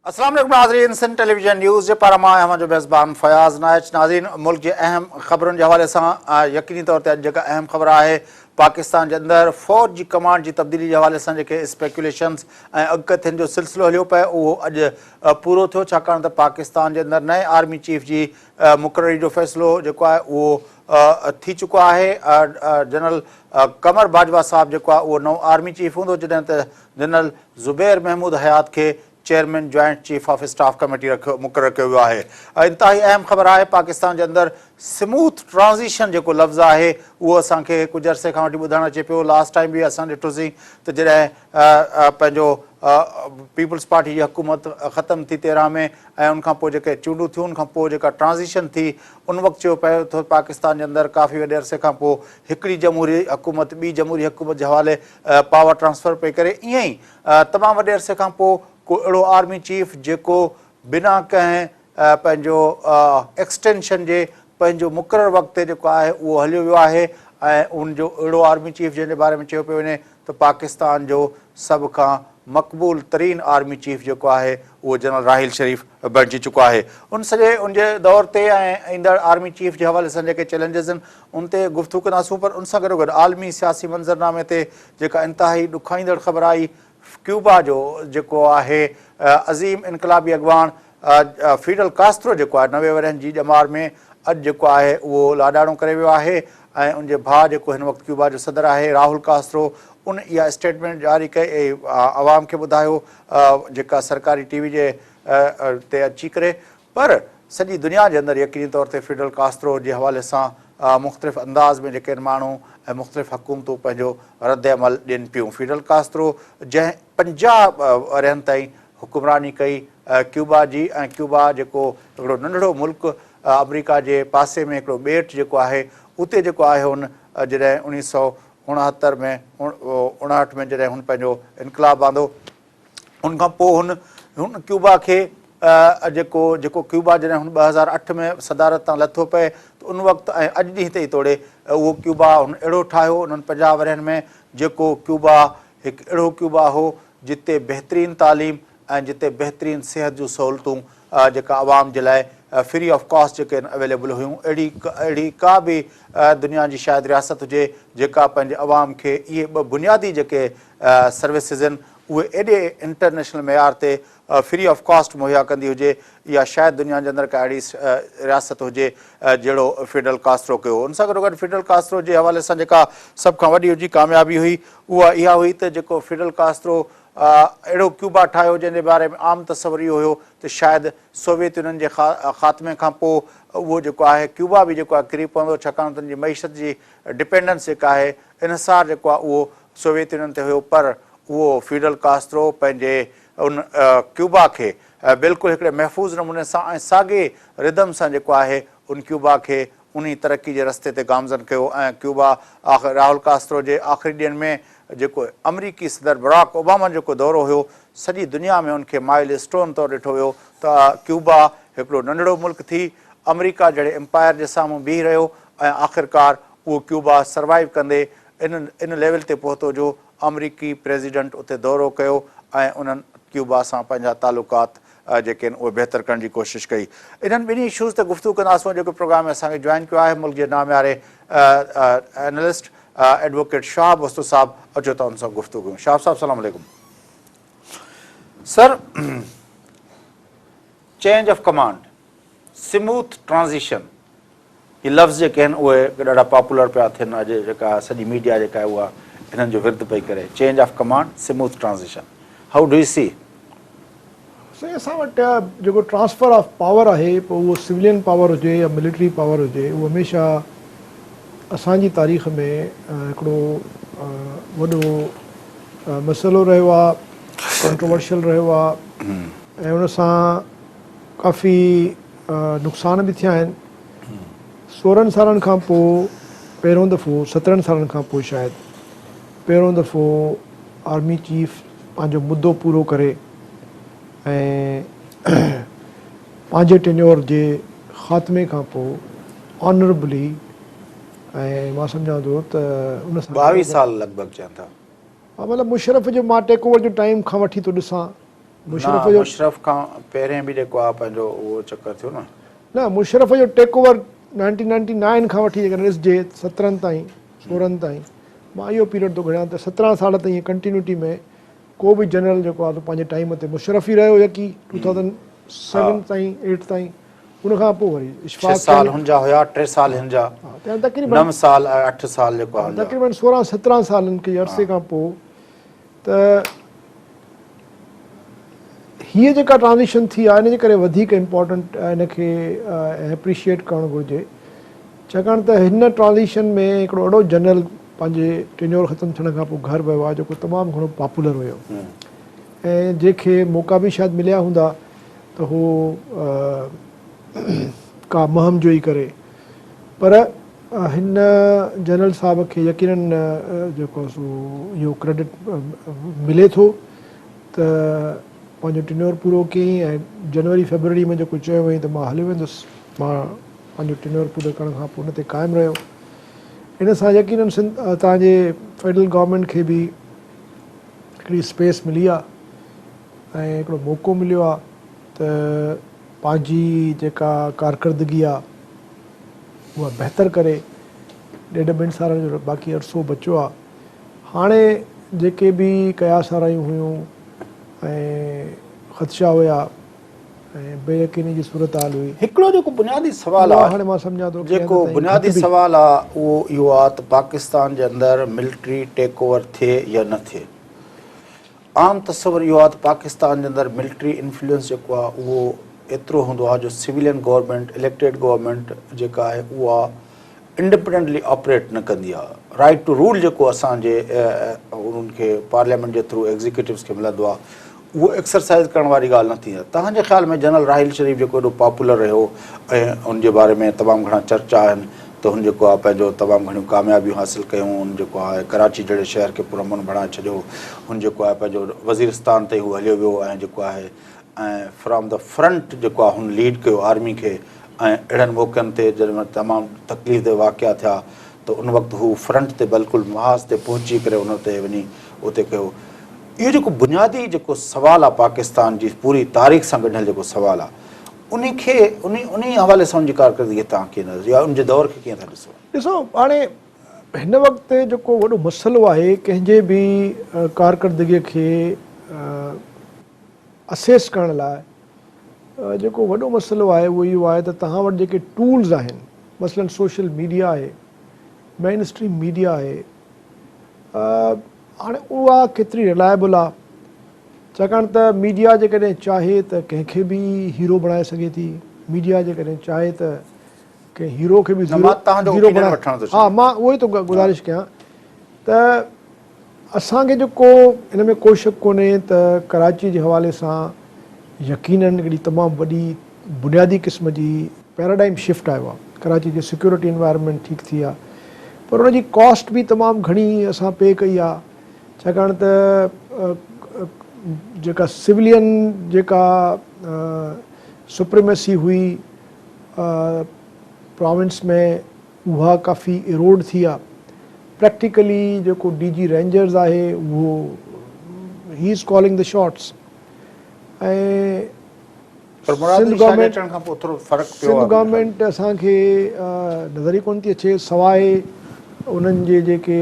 अस्सलाम वालेकुम नाज़रीन, सिंध टेलीविजन न्यूज़ जे पारां मां जो मेज़बान फयाज़ नाइच। नाज़रीन, मुल्क जे अहम ख़बरुनि जे हवाले सां यकीनी तौर ते अॼु जेका अहम ख़बर आहे, पाकिस्तान जे अंदरि फ़ौज जी कमांड जी तब्दीली जे हवाले सां जेके स्पेकुलेशन्स ऐं अॻकथियुनि जो सिलसिलो हलियो पिए, उहो अॼु पूरो थियो। छाकाणि त पाकिस्तान जे अंदरि नए आर्मी चीफ जी मुक़ररी जो फ़ैसिलो जेको आहे उहो थी चुको आहे। जनरल कमर बाजवा साहब जेको आहे उहो नओं आर्मी चीफ हूंदो, जॾहिं त जनरल ज़ुबैर महमूद हयात खे chairman joint chief of staff committee मुक़ररु कयो वियो आहे। इंतिहाई अहम ख़बर आहे, पाकिस्तान जे अंदरि स्मूथ ट्रांज़िशन जेको लफ़्ज़ आहे उहो असांखे कुझु अरसे खां वठी ॿुधणु अचे पियो। लास्ट टाइम बि असां ॾिठोसीं त जॾहिं पंहिंजो पीपल्स पार्टी जी हुकूमत ख़तमु थी 13 में ऐं उनखां पोइ जेके चूंडूं थियूं, उनखां पोइ जेका ट्रांज़िशन थी, उन वक़्तु चयो पियो त पाकिस्तान जे अंदरि काफ़ी वॾे अरसे खां पोइ हिकिड़ी जमहूरी हुकूमत ॿी जमहूरी हुकूमत जे हवाले पावर ट्रांसफ़र पई करे। ईअं ई तमामु वॾे अरसे खां पोइ को अहिड़ो आर्मी चीफ जेको बिना कंहिं पंहिंजो एक्सटेंशन जे पंहिंजो मुक़ररु वक़्त ते जेको आहे उहो हलियो वियो आहे। ऐं उनजो अहिड़ो आर्मी चीफ जंहिंजे बारे में चयो पियो वञे त पाकिस्तान जो सभ खां मक़बूल तरीन आर्मी चीफ जेको आहे उहो जनरल राहिल शरीफ़ बणिजी चुको आहे। उन सॼे उनजे दौर ते ऐं ईंदड़ आर्मी चीफ जे हवाले सां जेके चैलेंजिस आहिनि उन ते गुफ़्तगू कंदासूं। पर उन सां गॾोगॾु आलमी सियासी मंज़रनामे ते जेका इंतिहाई ॾुखाईंदड़ ख़बर आई, क्यूबा जो जेको आहे अज़ीम इनक़लाबी अॻवान फिडल कास्ट्रो जेको आहे 90 वरहनि जी ॼमार में अॼु जेको आहे उहो लाॾाणो करे वियो आहे। ऐं उनजे भाउ जेको हिन वक़्तु क्यूबा जो सदर आहे राहुल कास्ट्रो, उन इहा स्टेटमेंट जारी कई ऐं आवाम खे ॿुधायो जेका सरकारी टीवी जे ते अची करे। पर सॼी दुनिया जे अंदरि यकीनी तौर ते फिडल कास्ट्रो जे हवाले सां मुख़्तलिफ़ अंदाज़ में जेके माण्हू ऐं मुख़्तलिफ़ हुकूमतूं पंहिंजो रद्द अमल ॾियनि पियूं। फिडल कास्ट्रो जंहिं 50 वरहनि ताईं हुकुमरानी कई क्यूबा जी, ऐं क्यूबा जेको हिकिड़ो नंढिड़ो मुल्क अमेरिका जे पासे में हिकिड़ो ॿेट जेको आहे, उते जेको आहे हुन जॾहिं 1969 में 59 में जॾहिं हुन पंहिंजो इनक़लाब आंदो, उनखां पोइ हुन क्यूबा खे जेको क्यूबा जॾहिं हुन 2008 में सदारत तां लथो पए त उन वक़्तु ऐं अॼु ॾींहं ताईं तोड़े उहो क्यूबा हुन अहिड़ो ठाहियो उन्हनि 50 वरहनि में जेको क्यूबा हिकु अहिड़ो क्यूबा हो जिते बहितरीनु तालीम ऐं जिते बहितरीनु सिहत जूं सहूलियतूं जेका आवाम जे लाइ फ्री ऑफ कॉस्ट जेके अवेलेबल हुयूं, अहिड़ी का बि दुनिया जी शायदि रियासत हुजे जेका पंहिंजे आवाम खे इहे ॿ बुनियादी जेके सर्विसिस आहिनि उहे एॾे इंटरनेशनल मयार ते फ्री ऑफ कॉस्ट मुहैया कंदी हुजे। इहा शायदि दुनिया जे अंदरि का अहिड़ी रियासत हुजे जहिड़ो फिडल कास्ट्रो कयो। उन सां गॾोगॾु फिडल कास्ट्रो जे हवाले सां जेका सभ खां वॾी हुई कामयाबी हुई उहा इहा हुई त जेको फिडल कास्ट्रो अहिड़ो क्यूबा ठाहियो जंहिंजे बारे में आम तसवर इहो हुयो त शायदि सोवियत यूनियन जे ख़ात्मे खां पोइ उहो जेको आहे क्यूबा बि जेको आहे किरी पवंदो, छाकाणि त उनजी मईशत जी डिपेंडेंस जेका आहे इनसार जेको आहे उहो सोवियत यूनियन ते हुयो। पर उहो फिडल कास्ट्रो पंहिंजे उन क्यूबा खे बिल्कुलु हिकिड़े महफ़ूज़ नमूने सां ऐं साॻे रिदम सां जेको आहे उन क्यूबा खे उन तरक़ी जे रस्ते ते गामज़न कयो। ऐं क्यूबा राहुल कास्ट्रो जे आख़िरी ॾींहंनि में जेको अमरीकी सदर बराक ओबामा जेको दौरो हुयो, सॼी दुनिया में उनखे माइल स्टोन तौरु ॾिठो वियो त क्यूबा हिकिड़ो नंढिड़ो मुल्क थी अमरीका जहिड़े एम्पायर जे साम्हूं बीह रहियो ऐं आख़िरकार उहो क्यूबा सर्वाइव कंदे इन लेवल ते पहुतो जो अमरीकी प्रेसिडेंट उते दौरो कयो ऐं उन्हनि क्यूबा सां पंहिंजा तालुकात जेके आहिनि उहे बहितर करण जी कोशिशि कई। इन्हनि ॿिन्ही इशूज़ ते गुफ़्तगू कंदासीं। जेको प्रोग्राम में असांखे जॉइन कयो आहे मुल्क जे नामियारे एनालिस्ट एडवोकेट शाह वस्तु साहब, अचो त हुन सां गुफ़्तगू कयूं। शाह साहब सलाम अलैकुम। Sir, change of command, smooth transition, ये लफ़्ज़ जेके आहिनि उहे ॾाढा पॉपुलर पिया थियनि। अॼु जेका सॼी मीडिया जेका आहे उहा इन्हनि जो विर्द पई करे, change of command, smooth transition, how do you see? असां वटि जेको ट्रांसफर ऑफ पावर आहे, पोइ उहो सिविलियन पावर हुजे या मिलिट्री पावर हुजे, उहो हमेशह असांजी तारीख़ में हिकिड़ो वॾो मसइलो रहियो आहे, कंट्रोवर्शियल रहियो आहे ऐं उन सां काफ़ी नुक़सान बि थिया आहिनि। 16 सालनि खां पोइ पहिरियों दफ़ो 17 सालनि खां पोइ शायदि पहिरियों दफ़ो आर्मी चीफ पंहिंजो मुद्दो पूरो करे ऐं पंहिंजे टेन्योर जे ख़ात्मे खां पोइ ऑनरेबली ऐं मां सम्झां थो त उन सां 22 साल लॻभॻि चवनि था। हा, मतिलबु मुशरफ जो मां टेक ओवर जो टाइम खां वठी थो ॾिसां मुशरफ जो मुशरफ खां पहिरें बि जेको आहे पंहिंजो उहो चकर थियो न। न मुशरफ जो टेक ओवर 1999 खां वठी जेकर ॾिसजे 17 ताईं 16 ताईं मां इहो पीरियड थो ॻणियां त 17 साल ताईं कंटिन्यूटी में को बि जनरल जेको आहे पंहिंजे टाइम ते मुशरफ ई रहियो यकी 2007 ताईं 8 ताईं। उनखां पोइ वरी 6 साल हुनजा हुया, 3 साल हिन जा, तक़रीबन 9 साल 8 साल जेको आहे तक़रीबन 16-17 सालनि के अरसे खां पोइ त हीअ जेका ट्रांज़िशन थी आहे इन जे करे वधीक इम्पोर्टेंट हिनखे एप्रिशिएट करणु घुरिजे, छाकाणि त हिन ट्रांज़िशन में हिकिड़ो वॾो जनरल पंहिंजे टेन्योर ख़तमु थियण खां पोइ घरु वियो आहे जेको तमामु घणो पॉपुलर हुयो ऐं जंहिंखे मौक़ा बि शायदि मिलिया हूंदा त हू का मुहिम जोई करे, पर हिन जनरल साहब खे यकीनन जेको सो इहो क्रेडिट मिले थो त पंहिंजो टेन्योर पूरो कयईं ऐं जनवरी फरवरी में जेको चयो वई त मां हली वेंदुसि, मां पंहिंजो टेन्योर पूरो करण खां पोइ हुन ते क़ाइमु रहियो। इन सां यकीनन तव्हांजे फेडरल गवर्नमेंट खे बि हिकिड़ी स्पेस मिली आहे ऐं हिकिड़ो मौक़ो मिलियो आहे त पंहिंजी जेका कारकर्दगी आहे उहा बहितर करे। 1.5 सालनि जो बाक़ी अरसो बचियो आहे। हाणे जेके बि कयास वारायूं हुयूं ऐं ख़दशा हुया ऐं बेयकीनी जी सूरत हाल हुई, हिकिड़ो जेको बुनियादी सवाल उहा आहे, हाणे मां सम्झां थो जेको बुनियादी सवाल आहे उहो इहो आहे त पाकिस्तान जे अंदरि मिलिट्री टेक ओवर थिए या न थिए। आम तस्वर इहो आहे त पाकिस्तान जे अंदरि मिलिट्री इन्फ्लुएंस जेको आहे उहो एतिरो हूंदो आहे जो सिविलियन गवर्नमेंट इलेक्टेड गवर्नमेंट जेका आहे उहा इंडिपेंडेंटली ऑपरेट न कंदी आहे। राइट टू रूल जेको असांजे उन्हनि खे पार्लियामेंट जे थ्रू एग्ज़ीक्यूटिव्स खे मिलंदो आहे उहो एक्सरसाइज़ करण वारी ॻाल्हि न थी आहे। तव्हांजे ख़्याल में जनरल राहिल शरीफ़ जेको एॾो पॉपुलर रहियो ऐं उनजे बारे में तमामु घणा चर्चा आहिनि त हुन जेको आहे पंहिंजो तमामु घणियूं कामयाबियूं हासिलु कयूं, हुन जेको आहे कराची जहिड़े शहर खे पुरअमन बणाए छॾियो, हुन जेको आहे पंहिंजो वज़ीरिस्तान ताईं हू हलियो वियो ऐं जेको आहे ऐं फ्रॉम द फ्रंट जेको आहे हुन लीड कयो आर्मी खे ऐं अहिड़नि मौक़नि ते जॾहिं तमामु तकलीफ़ दह वाक़िया थिया त उन वक़्तु हू फ्रंट ते बिल्कुलु महाज़ ते पहुची करे उन ते वञी उते कयो। इहो जेको बुनियादी जेको सुवालु आहे पाकिस्तान जी पूरी तारीख़ सां गॾियल जेको सुवालु आहे उन खे उन हवाले सां उनजी कारकर्दगी तव्हां कीअं नज़र या उनजे दौर खे कीअं था ॾिसो? ॾिसो हाणे हिन वक़्तु जेको वॾो मसइलो आहे कंहिंजे बि कारकर्दगीअ खे असेस करण लाइ जेको वॾो मसइलो आहे उहो इहो आहे त तव्हां वटि जेके टूल्स आहिनि, मसलन सोशल मीडिया आहे, मेन स्ट्रीम मीडिया आहे, हाणे उहा केतिरी रिलायबल आहे, छाकाणि त मीडिया जेकॾहिं चाहे त कंहिंखे बि हीरो बणाए सघे थी, मीडिया जेकॾहिं चाहे त कंहिं हीरो खे बि हीरो बणाए। हा, मां उहो ई थो गुज़ारिश कयां त असांखे जेको हिन में को शक कोन्हे त कराची जे हवाले सां यकीनन हिकिड़ी तमामु वॾी बुनियादी क़िस्म जी पैराडाइम शिफ्ट आयो आहे। कराची जी सिक्योरिटी इन्वायरमेंट ठीकु थी आहे, पर उनजी कॉस्ट बि तमामु घणी असां पे कई आहे, छाकाणि त जेका सिविलियन जेका सुप्रीमेसी हुई प्रोविंस में उहा काफ़ी इरोड थी आहे। प्रैक्टिकली जेको DG रेंजर्स आहे उहो he is calling the shorts ऐं सिंध गवर्नमेंट असांखे नज़र ई कोन थी अचे सवाइ उन्हनि जे जेके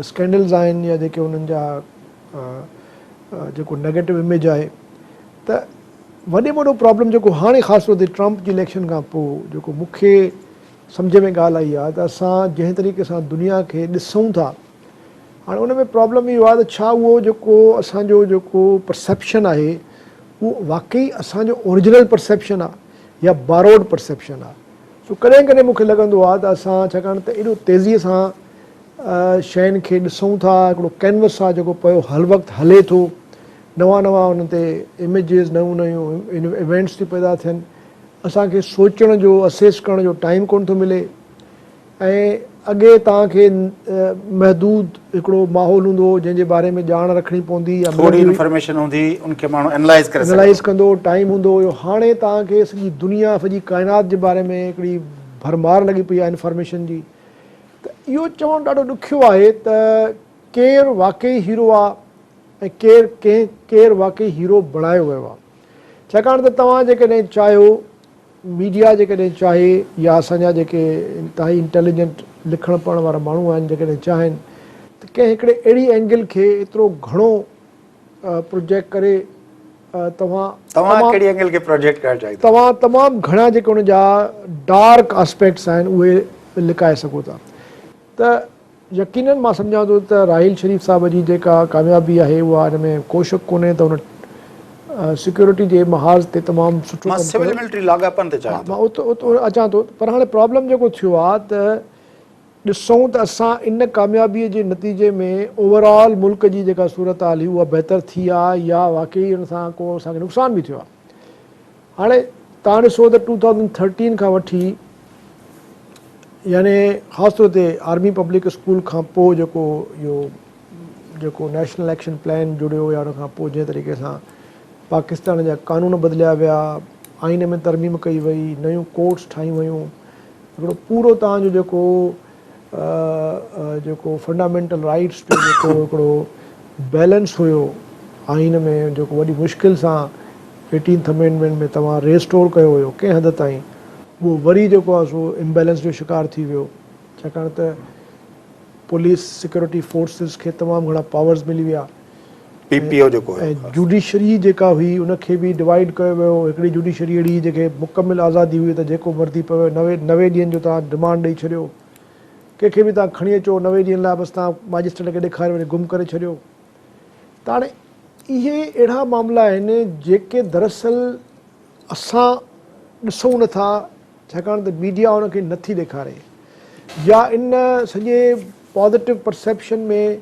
स्कैंडल्स आहिनि या जेके उन्हनि जा जेको नेगेटिव इमेज आहे। त वॾे में वॾो प्रॉब्लम जेको हाणे ख़ासि तौर ते ट्रंप जी इलेक्शन खां पोइ जेको मूंखे सम्झ में ॻाल्हि आई आहे त असां जंहिं तरीक़े सां दुनिया खे ॾिसूं था, हाणे उन में प्रॉब्लम इहो आहे त छा उहो जेको असांजो जेको परसेप्शन आहे उहो वाक़ई असांजो ओरिजिनल परसेप्शन आहे या बारोड परसेप्शन आहे। सो कॾहिं कॾहिं मूंखे लॻंदो आहे त असां छाकाणि त एॾो तेज़ीअ सां शयुनि खे ॾिसूं था, हिकिड़ो कैनवस आहे जेको पियो हर वक़्तु हले थो, नवां हुन ते इमेजिस नयूं नयूं इवेंट्स थी पैदा थियनि, असांखे सोचण जो असेस करण जो टाइम कोन थो मिले ऐं अॻे तव्हांखे महदूद हिकिड़ो माहौल हूंदो हो जंहिंजे बारे में ॼाण रखणी पवंदी या इंफॉर्मेशन हूंदी, उनखे माण्हू एनालाइज़ कंदो, टाइम हूंदो हुयो। हाणे तव्हांखे सॼी दुनिया सॼी काइनात जे बारे में हिकिड़ी भरमार लॻी पई आहे इंफॉर्मेशन जी। त इहो चवणु ॾाढो ॾुखियो आहे त केरु वाक़ई हीरो आहे ऐं केरु वाकई हीरो बणायो वियो आहे। छाकाणि त तव्हां जेकॾहिं चाहियो, मीडिया जेकॾहिं चाहे या असांजा जेके इंतिहाई इंटेलिजेंट लिखण पढ़ण वारा माण्हू आहिनि जेकॾहिं चाहिनि त कंहिं हिकिड़े अहिड़ी एंगल खे एतिरो घणो प्रोजेक्ट करे तव्हां कहिड़ी एंगल खे प्रोजेक्ट करणु चाहींदा? तव्हां तमामु घणा जेके उन जा डार्क एस्पेक्ट्स आहिनि उहे लिकाए सघो था। त यकीननि मां सम्झां थो त राहिल शरीफ़ साहिब जी जेका कामयाबी आहे उहा हिन में को शक कोन्हे त हुन सिक्योरिटी जे महाज़ ते तमामु सुठो मां सिविल मिलिट्री लाॻापन ते चाहियां मां उतो अचां थो। पर हाणे प्रॉब्लम जेको थियो आहे त ॾिसूं त असां इन कामयाबीअ जे नतीजे में ओवरऑल मुल्क जी जेका सूरत हाल हुई उहा बहितर थी आहे या वाकई हुन सां को असांखे नुक़सान बि थियो आहे। हाणे तव्हां ॾिसो त 2013 खां वठी यानी ख़ासि तौर ते आर्मी पब्लिक स्कूल खां पोइ जेको नेशनल एक्शन प्लान जुड़ियो या हुन खां पोइ जंहिं तरीक़े सां पाकिस्तान जा कानून बदिलिया विया, आइन में तरमीम कई वई, नयूं कोर्ट्स ठाहियूं वयूं, हिकिड़ो पूरो तव्हांजो जेको फंडामेंटल राइट्स जो जेको हिकिड़ो बैलेंस हुयो आइन में, जेको वॾी मुश्किल सां 18th अमेंडमेंट में तव्हां रेस्टोर कयो हुयो कंहिं हद ताईं, उहो वरी जेको आहे सो इम्बैलेंस जो शिकार थी वियो। छाकाणि त पुलिस सिक्योरिटी फोर्सिस खे तमामु घणा पावर्स मिली विया। PPO जेको ऐं जुडिशरी जेका हुई उनखे बि डिवाइड कयो वियो। हिकिड़ी जुडिशरी अहिड़ी जेके मुकमिल आज़ादी हुई त जेको मर्ज़ी पियो 90 ॾींहंनि जो तव्हां डिमांड ॾेई छॾियो, कंहिंखे बि तव्हां खणी अचो 90 ॾींहंनि लाइ, बसि तव्हां मैजिस्ट्रेट खे ॾेखारे वरी गुम करे छॾियो। त हाणे इहे अहिड़ा मामला आहिनि जेके दरअसल असां ॾिसूं नथा, छाकाणि त मीडिया उनखे नथी ॾेखारे, या इन सॼे पॉज़िटिव परसेप्शन में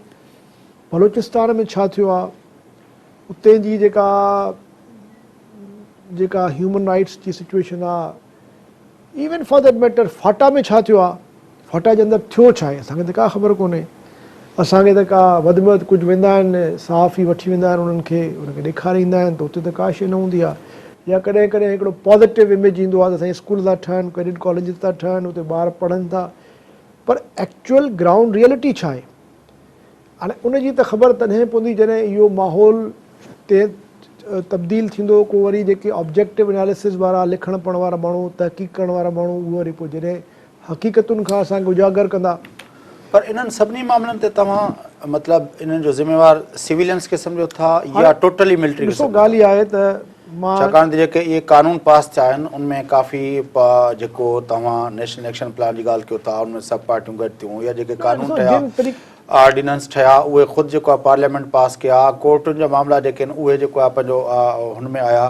बलूचिस्तान में छा थियो आहे, उते जी जेका ह्यूमन राइट्स जी सिचुएशन आहे, इवन फॉर दैट मैटर फाटा में छा थियो आहे, फाटा जे अंदरि थियो छा आहे असांखे त का ख़बर कोन्हे। असांखे त का वधि में वधि कुझु वेंदा आहिनि, साफ़ ई वठी वेंदा आहिनि उनखे ॾेखारींदा आहिनि त उते त का शइ न हूंदी आहे। या कॾहिं कॾहिं हिकिड़ो पॉज़िटिव इमेज ईंदो आहे त असांजे स्कूल था ठहनि, क्रेडिट कॉलेजिस था ठहनि, उते ॿार पढ़नि था, पर एक्चुअल ग्राउंड रियलिटी छा आहे? हाणे उनजी त ख़बर तॾहिं पवंदी जॾहिं इहो माहौल ते तब्दील थींदो। को वरी जेके ऑब्जेक्टिव एनालिसिस वारा लिखण पढ़ण वारा माण्हू, तहक़ीक़ करण वारा माण्हू, उहे वरी पोइ जॾहिं हक़ीक़तुनि खां असांखे उजागर कंदा। पर इन्हनि सभिनी मामलनि ते तव्हां मतिलबु इन्हनि जो ज़िम्मेवार सिविलियंस खे सम्झो था या टोटली मिलिट्री खे? ॾिसो ॻाल्हि इहा आहे त मां छाकाणि त जेके इहे कानून पास थिया आहिनि उनमें काफ़ी जेको तव्हां नेशनल एक्शन प्लान जी ॻाल्हि कयो था उनमें सभु पार्टियूं गॾु थियूं, या जेके कानून ठहिया, ऑर्डिनेंस ठहिया, उहे ख़ुदि जेको आहे पार्लियामेंट पास कया, कोर्टुनि जा मामला जेके आहिनि उहे जेको आहे पंहिंजो हुनमें आया,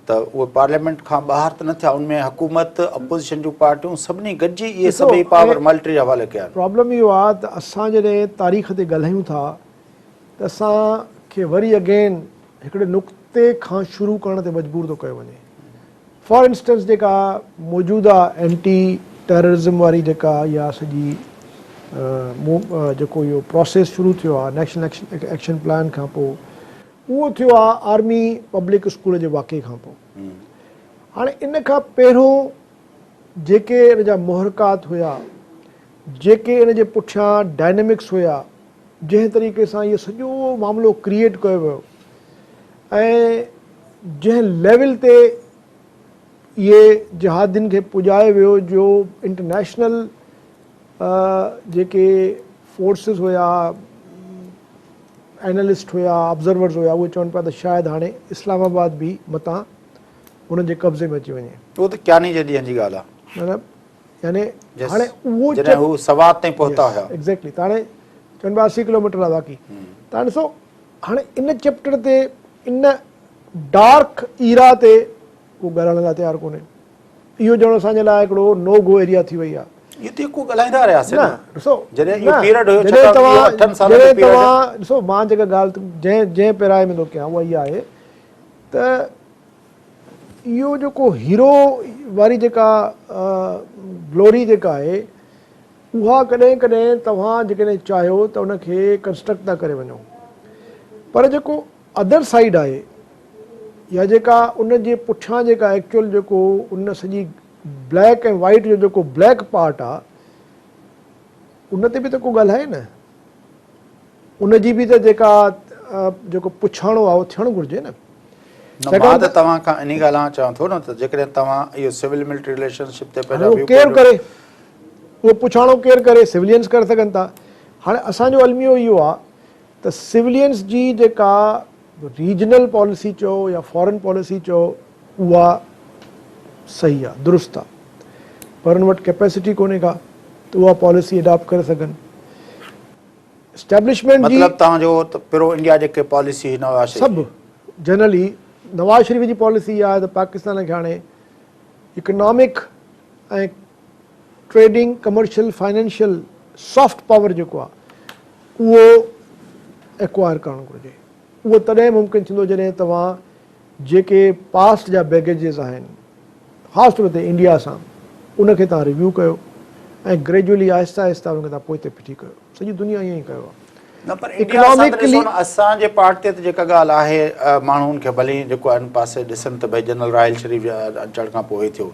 त उहे पार्लियामेंट खां ॿाहिरि त न थिया। उनमें हुकूमत, अपोज़िशन जूं पार्टियूं सभिनी गॾिजी इहे सभई पावर मिलिट्री जे हवाले कया। प्रॉब्लम इहो आहे त असां जॾहिं तारीख़ ते ॻाल्हायूं था त असांखे वरी अगेन हिकिड़े नुक़्ते खां शुरू करण ते मजबूर थो कयो वञे। फॉर इंस्टेंस जेका मौजूदा एंटी टेररिज़म वारी जेका या सॼी जेको इहो प्रोसेस शुरू थियो आहे नेशनल एक्शन प्लान खां पोइ, उहो थियो आहे आर्मी पब्लिक स्कूल जे वाक़े खां पोइ। हाणे इन खां पहिरियों जेके इन जा मुहरकात हुया, जेके इन जे पुठियां डायनेमिक्स हुया, जंहिं तरीक़े सां इहो सॼो मामिलो क्रिएट कयो वियो ऐं जंहिं लेवल ते इहे जिहादियुनि खे पुॼायो वियो, जो इंटरनेशनल जेके फोर्सिस हुया, एनालिस्ट हुया, ऑब्ज़र्वर्स हुया, उहे चवनि पिया त शायदि हाणे इस्लामाबाद बि मतां हुननि जे कब्ज़े में अची वञे। उहो त क्यानी जे ॾींहं जी ॻाल्हि आहे, मतिलबु यानी हाणे उहो जॾहिं हू सवात ताईं पहुता हुया। एग्ज़ैक्टली। त हाणे चवनि पिया 80 किलोमीटर आहे बाक़ी। तव्हां ॾिसो हाणे इन चैप्टर ते, इन डार्क ईरा ते को ॻाल्हाइण लाइ तयारु कोन्हे। इहो ॼणो असांजे लाइ हिकिड़ो नो गो एरिया थी वई आहे। इहो त को ॻाल्हाईंदा रहियासीं न, ॾिसो जॾहिं इहो पीरियड हुयो, जॾहिं तव्हां ॾिसो, मां जेका ॻाल्हि जंहिं पैराए में थो कयां उहा इहा आहे त इहो जेको हीरो वारी जेका ग्लोरी जेका आहे, उहा कॾहिं कॾहिं तव्हां जेकॾहिं चाहियो त उनखे कंस्ट्रक्ट था करे वञो, पर जेको अदर साइड आहे या जेका उन जे पुठियां जेका एक्चुअल जेको उन सॼी ब्लैक ऐं वाइट जो जेको ब्लैक पार्ट आहे, उन ते बि त को ॻाल्हि आहे न। उन जी बि त जेका जेको पुछाणो आहे उहो थियणु घुरिजे न। मां त तव्हां खां इन ॻाल्हि चवां थो न त जेकॾहिं तव्हां इहो सिविल मिलिट्री रिलेशनशिप ते पंहिंजा उहो केरु करे, उहो पुछाणो केरु करे, सिविलियंस करे सघनि था। हाणे असांजो अलमियो इहो आहे त सिविलियंस जी जेका रीजनल पॉलिसी चओ या फॉरेन पॉलिसी चओ उहा सही आहे, दुरुस्त आहे, पर हुन वटि कैपेसिटी कोन्हे का त उहा पॉलिसी अडॉप्ट करे सघनि। एस्टेब्लिशमेंट जी मतिलबु तव्हांजो त प्रो इंडिया जेके पॉलिसी नवाज़ शरीफ़ सभु जनरली नवाज़ शरीफ़ जी पॉलिसी इहा आहे त पाकिस्तान खे हाणे इकनॉमिक ऐं trading commercial financial soft power जेको आहे उहो एक्वायर करणु घुरिजे। उहो तॾहिं मुमकिन थींदो जॾहिं तव्हां जेके पास्ट जा बैगेजिस आहिनि ख़ासि तौर ते इंडिया सां उनखे तव्हां रिव्यू कयो ऐं ग्रेजुअली आहिस्ता आहिस्ता उनखे तव्हां पोइ ते फिटी कयो। सॼी दुनिया ईअं ई कयो आहे। न पर इकोनॉमिकली असांजे पार्ट ते त जेका ॻाल्हि आहे माण्हुनि खे भले जेको आहे पासे ॾिसनि त भई जनरल राहिल शरीफ़ जे अचण खां पोइ थियो,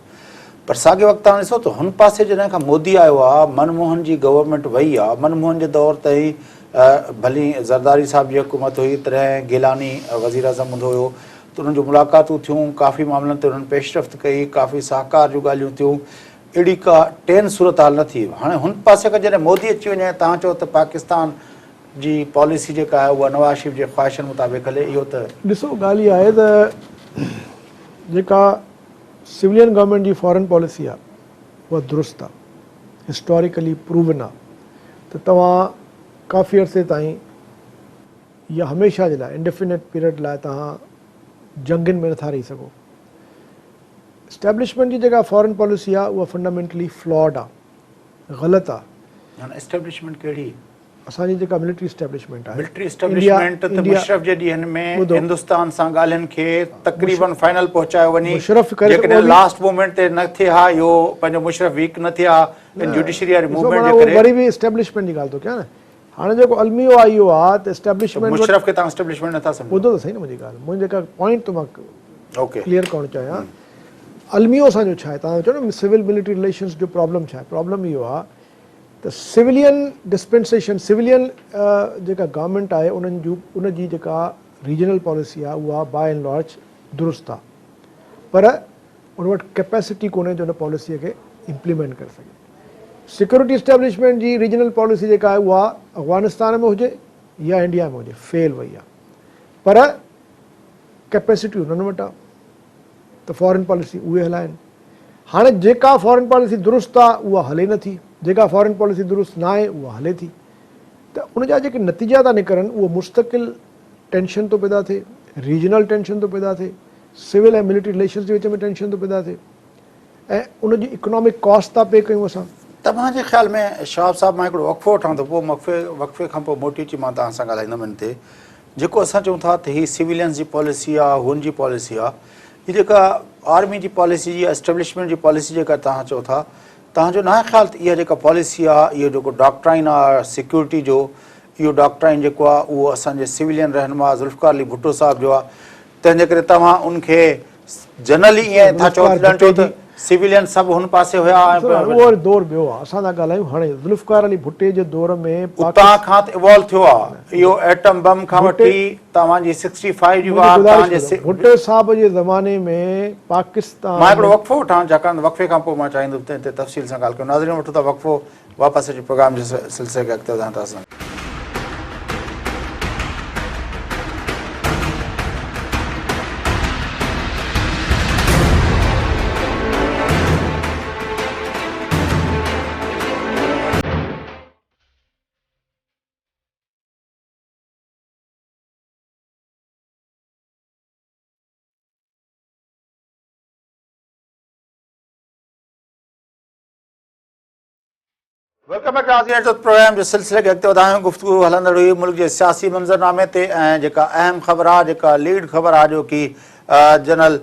पर साॻिए वक़्तु तव्हां ॾिसो त हुन पासे जॾहिं खां मोदी आयो आहे, मनमोहन जी गवर्नमेंट वई आहे, मनमोहन जे दौर ताईं भली ज़रदारी साहिब जी हुकूमत हुई, तॾहिं गिलानी वज़ीर आज़म हूंदो हुयो, त उन्हनि जूं मुलाक़ातूं थियूं, काफ़ी मामलनि ते उन्हनि पेशरफ़्त कई, काफ़ी सहकार जूं ॻाल्हियूं थियूं, अहिड़ी का टेन सूरत हाल न थी। हाणे हुन पासे खां जॾहिं मोदी अची वञे, तव्हां चओ त पाकिस्तान जी पॉलिसी जेका आहे उहा नवाज़ शरीफ़ जे ख़्वाहिशनि मुताबिक़ हले, इहो त ॾिसो ॻाल्हि इहा आहे त जेका सिविलियन गवर्नमेंट जी फॉरेन पॉलिसी आहे उहा दुरुस्त आहे, हिस्टोरिकली प्रूवन आहे, त तव्हां काफ़ी अरसे ताईं या हमेशह जे लाइ इंडेफिनिट पीरियड लाइ तव्हां जंगनि में नथा रही सघो। एस्टेब्लिशमेंट जी जेका फॉरेन पॉलिसी आहे उहा फंडामेंटली फ्लॉड आहे, ग़लति आहे। हाणे एस्टेब्लिशमेंट कहिड़ी? असांजी जेका मिलिट्री एस्टेब्लिशमेंट आहे, मिलिट्री एस्टेब्लिशमेंट त मुशरफ जे ॾींहंनि में हिंदुस्तान सां ॻाल्हियुनि खे तक़रीबन फाइनल पहुचायो वञी, जेकॾहिं लास्ट मोमेंट ते न थिया, इहो पंहिंजो मुशरफ वीक न थिया जुडिशरी वारी मूवमेंट जे करे, वरी बि एस्टेब्लिशमेंट जी ॻाल्हि थो कयां न। हाणे जेको अलमियो आहे इहो आहे त एस्टेब्लिशमेंट मुशरफ खे तव्हां एस्टेब्लिशमेंट नथा सम्झो। ॿुधो त सही न मुंहिंजी ॻाल्हि, मुंहिंजी जेका पॉइंट थो मां ओके क्लियर करणु चाहियां, अलमियो असांजो छा आहे, तव्हां चओ न सिविल मिलिट्री रिलेशन्स जो प्रॉब्लम छा आहे। प्रॉब्लम इहो आहे त सिविलियन डिस्पेंसेशन, सिविलियन जेका गवर्नमेंट आहे उनजी जेका रीजनल पॉलिसी आहे उहा बाय एंड लार्ज दुरुस्त आहे, पर उन वटि कैपेसिटी कोन्हे जो उन पॉलिसीअ खे इम्प्लीमेंट करे सघे। सिक्योरिटी एस्टेब्लिशमेंट जी रीजनल पॉलिसी जेका आहे उहा अफ़गानिस्तान में हुजे या इंडिया में हुजे फेल वई आहे, पर कैपेसिटी उन्हनि वटि आहे त फॉरेन पॉलिसी उहे हलाइनि। हाणे जेका फॉरेन पॉलिसी दुरुस्त आहे उहा हले नथी, जेका फॉरेन पॉलिसी दुरुस्त न आहे उहा हले थी, त उनजा जेके नतीजा था निकिरनि उहो मुस्तक़िल टेंशन थो पैदा थिए, रीजनल टेंशन थो पैदा थिए, सिविल ऐं मिलिट्री रिलेशन्स जे विच में टेंशन थो पैदा थिए, ऐं उनजी इकोनॉमिक कॉस्ट था पे कयूं असां। तव्हांजे ख़्याल में शहाब साहिबु, मां हिकिड़ो वक़फ़ो वठां थो, पोइ वक़फ़े खां पोइ मोटी अची मां तव्हां सां ॻाल्हाईंदुमि हिन ते। जेको असां चऊं था त हीअ सिविलियंस जी पॉलिसी आहे, हुन जी पॉलिसी आहे, हीअ जेका आर्मी जी पॉलिसी जी एस्टेब्लिशमेंट जी पॉलिसी जेका तव्हां चओ था, तव्हांजो न आहे ख़्याल त इहा जेका पॉलिसी आहे, इहो जेको डॉक्ट्राइन आहे सिक्योरिटी जो, इहो डॉक्ट्राइन जेको आहे उहो असांजे सिविलियन रहनुमा ज़ुल्फ़िकार अली भुट्टो साहिब जो आहे, तंहिंजे करे तव्हां उनखे जनरली ईअं था चओ त सिविलियन सभु हुन पासे हुया। उहो दौर ॿियो आहे, असां था ॻाल्हायूं हाणे ज़ुल्फ़िकार अली भुट्टे जे दौर में उतां खां त इवॉल्व थियो आहे, इहो एटम बम खां वठी तव्हांजी 65 जी वार तव्हांजे भुट्टे साहिब जे ज़माने में पाकिस्तान। मां हिकिड़ो वक़फ़ो वठां, छाकाणि वक़फ़े खां पोइ मां चाहींदुमि त हिते तफ़सील सां ॻाल्हि कयूं। नाज़रीन वठो था वक़फ़ो, वापसि अची प्रोग्राम जे सिलसिले खे अॻिते वधाईंदासीं। वेलकम बैक नाज़रीन, प्रोग्राम जे सिलसिले खे अॻिते वधायूं। गुफ़्तगू हलंदड़ हुई मुल्क जे सियासी मंज़रनामे ते, ऐं जेका अहम ख़बर आहे, जेका लीड ख़बर आहे, जो कि जनरल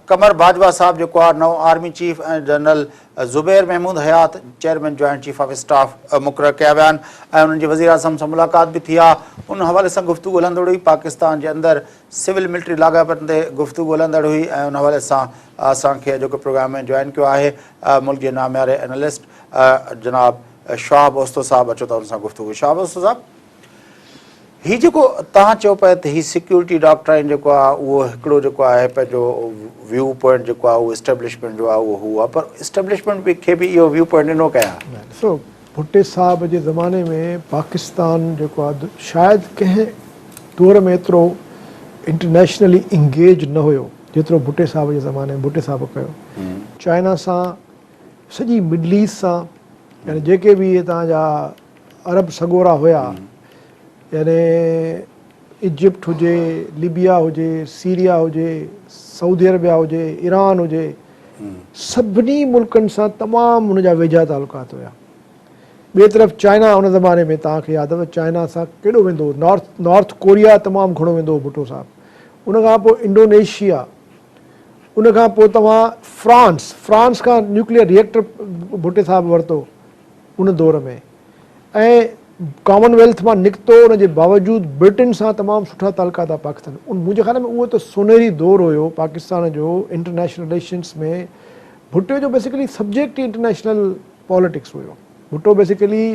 कमर बाजवा साहिब जेको आहे नओं आर्मी चीफ, ऐं general Zubair Mahmood Hayat chairman joint chief of staff मुक़ररु कया विया आहिनि, ऐं उन्हनि जी वज़ीर आज़म सां मुलाक़ात बि थी आहे। उन हवाले सां गुफ़्तगू हलंदड़ हुई। पाकिस्तान जे अंदरि सिविल मिलिट्री लाॻापनि ते गुफ़्तगू हलंदड़ हुई, ऐं उन हवाले सां असांखे जेको प्रोग्राम में जॉइन कयो आहे मुल्क जे नामियारे एनालिस्ट जनाब शहाब ओस्तो साहिबु। अचो त हुन सां गुफ़्तगू। शहाब ओस्तो साहिबु, ही जेको तव्हां चओ पिया त ही सिक्योरिटी डॉक्ट्राइन जेको आहे उहो हिकिड़ो जेको आहे पंहिंजो व्यू पॉइंट जेको आहे उहो इस्टेब्लिशमेंट जो आहे उहो हू आहे, पर इस्टेब्लिशमेंट खे बि इहो व्यू पॉइंट ॾिनो कयां। ॾिसो भुट्टे साहब जे ज़माने में पाकिस्तान जेको आहे शायदि कंहिं दौर में एतिरो इंटरनेशनली इंगेज न हुयो जेतिरो भुट्टे साहब जे ज़माने में भुट्टे साहब कयो। चाइना सां, सॼी मिडल ईस्ट सां, यानी जेके बि इहे तव्हांजा अरब सॻोरा हुया, यानी इजिप्ट हुजे, लीबिया हुजे, सीरिया हुजे, सऊदी अरबिया हुजे, ईरान हुजे, सभिनी मुल्कनि सां तमामु हुनजा वेझा तालुकात हुया। ॿिए तरफ़ चाइना हुन ज़माने में तव्हांखे यादि अथव चाइना सां केॾो वेंदो हो, नॉर्थ कोरिया तमामु घणो वेंदो हो भुट्टो साहब। उन खां पोइ इंडोनेशिया, उन खां पोइ तव्हां फ्रांस खां न्यूक्लियर रिएक्टर भुट्टे साहब वरितो उन दौर में, ऐं कॉमनवेल्थ मां निकितो, उनजे बावजूदि ब्रिटेन सां तमामु सुठा तालुकात आहे पाकिस्तान। मुंहिंजे ख़्याल में उहो त सुनहरी दौर हुयो पाकिस्तान जो इंटरनेशनल रिलेशन्स में। भुट्टे जो बेसिकली सब्जेक्ट ई इंटरनेशनल पॉलिटिक्स हुयो। भुट्टो बेसिकली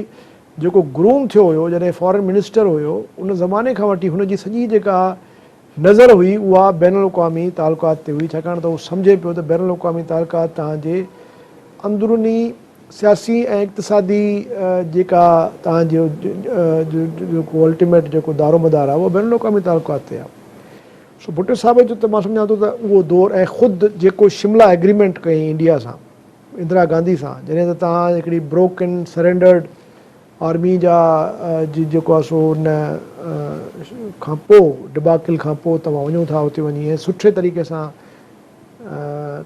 जेको ग्रूम थियो हुयो जॾहिं फॉरेन मिनिस्टर हुयो, उन ज़माने खां वठी हुनजी सॼी जेका नज़र हुई उहा बैनुल अक़वामी तालुकात ते हुई, छाकाणि त उहो सम्झे पियो त बैनुल अक़वामी तालुकात तव्हांजे अंदरूनी सियासी ऐं इक़्तिसादी जेका तव्हांजो जेको अल्टीमेट जेको दारोमदार आहे उहो बैनुल अक़वामी तालुकात ते आहे। सो भुट्टे साहब जो त मां सम्झां थो त उहो दौरु, ऐं ख़ुदि जेको शिमला एग्रीमेंट कई इंडिया सां, इंदिरा गांधी सां, जॾहिं त तव्हां हिकिड़ी ब्रोकन सरेंडर्ड आर्मी जा जेको आहे सो उन खां पोइ डिबाकिल खां पोइ तव्हां वञो था उते वञी ऐं सुठे तरीक़े सां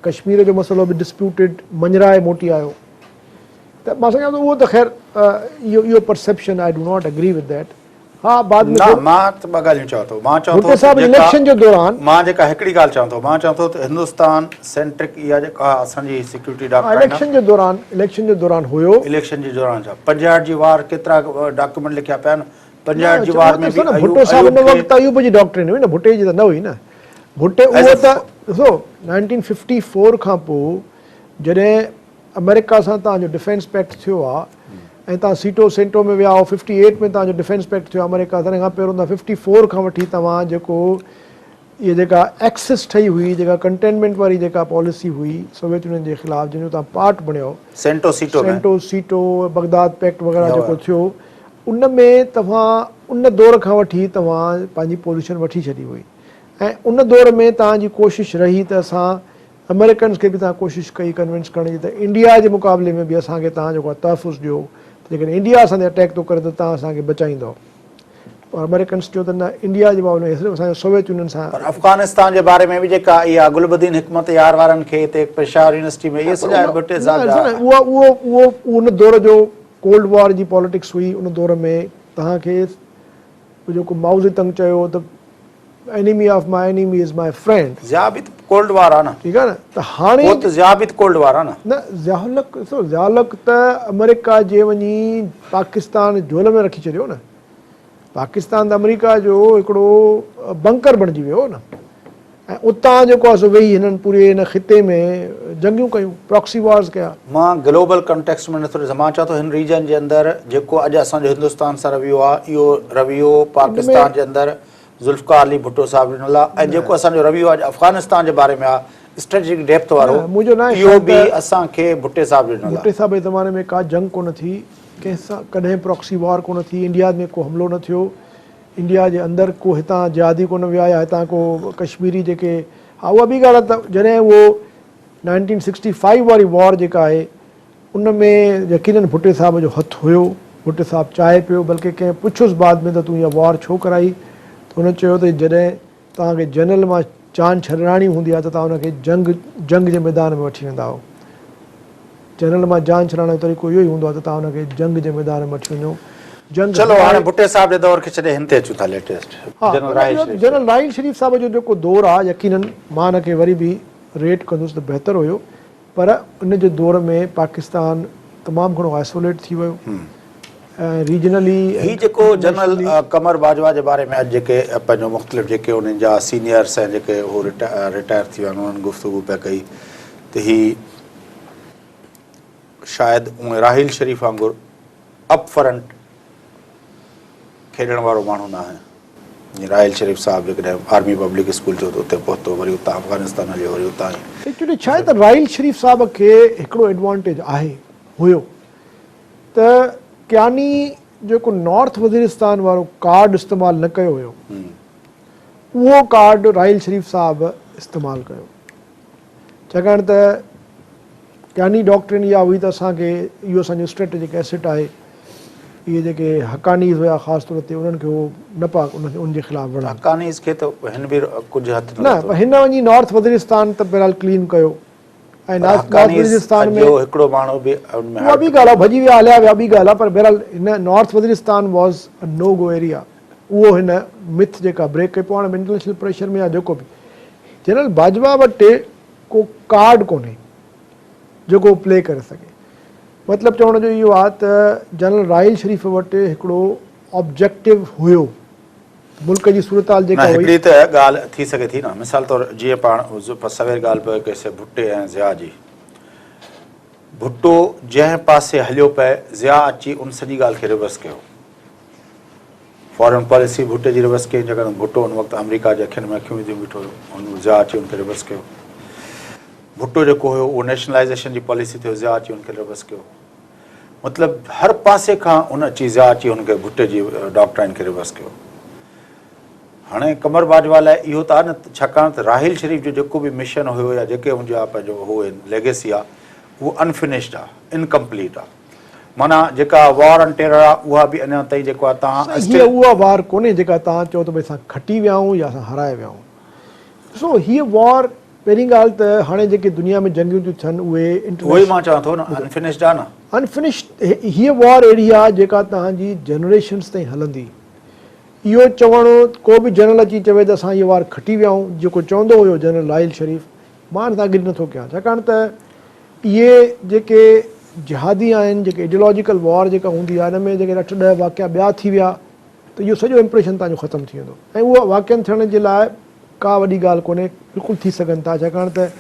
कश्मीर जो मसइलो बि डिस्प्यूटेड मंझराए मोटी आयो। त मां सम्झां थो उहो त ख़ैर इहो perception I do not agree with that. हा, बाद में मां त ॿ ॻाल्हियूं चवां थो। मां चवां भुट्टे साहब इलेक्शन जे दौरान, मां जेका हिकिड़ी ॻाल्हि चवां थो, मां चवां थो त हिंदुस्तान सेंट्रिक इहा जेका असांजी सिक्योरिटी डॉक्ट्राइन इलेक्शन जे दौरान हुयो। इलेक्शन जे दौरान छा 65 जी वार केतिरा डॉक्यूमेंट लिखिया पिया आहिनि। 65 जी वार में बि भुट्टो साहब उन वक़्तु अयूब जी डॉक्ट्रिन हुई न, भुट्टे जी त न हुई न। भुट्टे उहो त ॾिसो 1954 खां पोइ जॾहिं अमेरिका सां तव्हांजो डिफेंस पैक्ट थियो आहे ऐं तव्हां सीटो सेंटो में विया हो, 58 में तव्हांजो डिफेंस पैक्ट थियो अमेरिका सां, खां पहिरियों त 54 खां वठी तव्हां जेको इहा जेका एक्सेस ठही हुई, जेका कंटेनमेंट वारी जेका पॉलिसी हुई सोवियत यूनियन जे ख़िलाफ़ु, जंहिंजो तव्हां पार्ट बणियो, सेंटो सीटो बगदाद पैक्ट वग़ैरह जेको थियो, उन में तव्हां उन दौर खां वठी तव्हां पंहिंजी पोज़ीशन वठी छॾी हुई। ऐं उन दौर में तव्हांजी कोशिशि रही त असां अमेरिकन्स खे बि तव्हां कोशिशि कई कन्विंस करण जी त इंडिया जे मुक़ाबले में बि असांखे तव्हां जेको आहे तहफ़ुज़ ॾियो, जेकॾहिं इंडिया असां ते अटैक थो करे त तव्हां असांखे बचाईंदो। और अमेरिकन्स चयो त न, इंडिया जे बाबति में सिर्फ़ु असांजो सोवियत यूनियन सां। अफ़गानिस्तान जे बारे में बि जेका इहा गुलबदीन हिकमत यार वारनि खे हिते पेशावर यूनिवर्सिटी में इहे सॼा भुट्टे साहब उहो उन दौर जो कोल्ड वॉर जी पॉलिटिक्स हुई। उन दौर में तव्हांखे जेको माओ ज़ेतुंग चयो त enemy of my enemy is my friend, ज़ियाबित कोल्ड वार आहे न, ठीकु आहे न। त हाणे ज़ियाबित कोल्ड वार आहे न, ज़ियालक त अमेरिका जे वञी पाकिस्तान झोल में रखी छॾियो न। पाकिस्तान त अमेरिका जो हिकिड़ो बंकर बणिजी वियो न, ऐं उतां जेको आहे सो वेही हिननि पूरे हिन ख़िते में जंगियूं कयूं, प्रॉक्सी वॉर्स कया। मां ग्लोबल कंटेक्स्ट में नथो ॾिसां, मां चवां थो हिन रीजन जे अंदरि जेको अॼु असांजो हिंदुस्तान सां रवियो आहे, इहो रवियो पाकिस्तान जे अंदरि ज़ुल्फ़िकार अली भुट्टो साहब ॾिनल आहे, ऐं जेको असांजो रवियो आहे अफ़गानिस्तान जे बारे में आहे स्ट्रेटेजिक डेप्थ वारो, इहो बि असांखे भुट्टे साहब ॾिनल आहे। भुट्टे साहब जे ज़माने में का जंग कोन थी, कंहिंसां कॾहिं प्रॉक्सी वॉर कोन थी, इंडिया में को हमिलो न थियो, इंडिया जे अंदरि को हितां जिहादी कोन विया या हितां को कश्मीरी जेके, हा उहा बि ॻाल्हि आहे त जॾहिं उहो 1965 वारी वॉर जेका आहे उन में यकीननि भुट्टे साहब जो हथु हुयो। भुट्टे साहब चाहे पियो, बल्कि कंहिं पुछुसि बाद में त तूं इहा वॉर छो कराई, त हुन चयो त जॾहिं तव्हांखे जनरल मां जान छॾाइणी हूंदी आहे त तव्हां हुनखे जंग जे मैदान में वठी वेंदा हो। जनरल मां जान छॾाइण जो तरीक़ो इहो ई हूंदो आहे त तव्हां हुनखे जंग जे मैदान में वठी वञो। चलो हाणे भुट्टे साहब जे दौर खे छॾे हिन ते अचूं था लेटेस्ट। जनरल राहिल शरीफ़ साहब जो जेको दौरु आहे, यकीननि मां हिनखे वरी बि रेट कंदुसि त बहितरु हुयो, पर उन जे दौर में पाकिस्तान तमामु घणो आइसोलेट थी वियो ऐं रीजनली। ही जेको जनरल कमर बाजवा जे बारे में अॼु जेके पंहिंजो मुख़्तलिफ़ जेके उन्हनि जा सीनियर्स ऐं जेके उहो रिटायर थी विया आहिनि उन्हनि गुफ़्तगू पिया कई त ही शायदि उहे राहिल शरीफ़ वांगुरु अप फ्रंट खेॾण वारो माण्हू न आहे। राहिल शरीफ़ साहब जेकॾहिं आर्मी पब्लिक स्कूल जो उते पहुतो, वरी उतां अफ़गानिस्तान हलियो, वरी उतां एक्चुअली छा आहे त राहिल शरीफ़ साहब खे हिकिड़ो एडवांटेज आहे हुयो त क्यानी जेको नॉर्थ वज़ीरिस्तान वारो कार्ड इस्तेमालु न कयो हुयो, उहो कार्ड राहिल शरीफ़ साहब इस्तेमालु कयो। छाकाणि त क्यानी डॉक्ट्रिन इहा हुई त असांखे इहो असांजो स्ट्रेटेजिक एसेट आहे, इहे जेके हक़ानीज़ हुया ख़ासि तौर ते उन्हनि खे उहो न पा उनजे ख़िलाफ़ु वड़ा। हक़ानीज़ खे त हिन बि कुझु हथ न पर हिन वञी नॉर्थ वज़ीरिस्तान त बहरहाल क्लीन कयो ऐं नॉर्थ वज़ीरिस्तान में हिकिड़ो माण्हू बि उहा ॿी ॻाल्हि आहे, भॼी विया हलिया विया ॿी ॻाल्हि आहे, पर बहरहाल हिन north Waziristan was a no go area. उहो हिन मिथ जेका ब्रेक कई पोइ हाणे इंटरनेशनल प्रेशर में या जेको बि जनरल बाजवा वटि को कार्ड कोन्हे जेको प्ले करे सघे। मतिलबु चवण जो इहो आहे त जनरल राहिल शरीफ़ वटि हिकिड़ो ऑब्जेक्टिव हुयो मुल्क जी सूरत हाल जेका हुई। हिकिड़ी त ॻाल्हि थी सघे थी न, मिसाल तौरु जीअं पाण सवेर ॻाल्हि पियो कईसीं भुट्टे ऐं ज़िया जी। भुट्टो जंहिं पासे हलियो पए ज़िया अची उन सॼी ॻाल्हि खे रिवर्स कयो, फॉरेन पॉलिसी भुट्टे जी रिवर्स कई, जेकॾहिं भुट्टो उन वक़्तु अमेरिका जे अखियुनि में अखियूं विझी बीठो हुयो, हुन ज़िया अची उनखे रिवर्स कयो। भुट्टो जेको हुयो उहो नेशनलाइज़ेशन जी पॉलिसी थियो, ज़िया अची उनखे रिवर्स कयो। मतिलबु हर पासे खां उन अची ज़िया अची हुनखे भुट्टे जी डॉक्ट्राइन खे रिवर्स कयो। हाणे कमर बाजवा लाइ इहो त आहे न, छाकाणि त राहिल शरीफ़ जो जेको बि मिशन हुयो या जेके मुंहिंजा पंहिंजो उहो लेगेसी आहे उहो अनफिनिश्ड आहे, इनकम्पलीट आहे। माना जेका वॉर ऑन टेरर आहे उहा बि अञा ताईं जेको आहे तव्हां हीअ उहा वार कोन्हे जेका तव्हां चओ त भई असां खटी विया आहियूं या असां हाराए विया आहियूं। ॾिसो हीअ वॉर पहिरीं ॻाल्हि त हाणे जेके दुनिया में जंगियूं थियूं थियनि उहे मां चवां थो न अनफिनिश्ड आहे न। अनफिनिश्ड हीअ वॉर अहिड़ी आहे जेका तव्हांजी जनरेशन्स ताईं हलंदी। इहो चवणु को बि जनरल अची चवे त असां हीअ वार खटी विया आहियूं जेको चवंदो हुयो जनरल राहिल शरीफ़, मां हिन सां एग्री नथो कयां। छाकाणि त इहे जेके जिहादी आहिनि, जेके आइडियोलॉजिकल वॉर जेका हूंदी आहे हिन में जेके 8-10 वाक़िया ॿिया थी विया त इहो सॼो इम्प्रेशन तव्हांजो ख़तमु थी वेंदो। ऐं उहा वाक़िअनि थियण जे लाइ का वॾी ॻाल्हि कोन्हे, बिल्कुलु थी सघनि था। छाकाणि त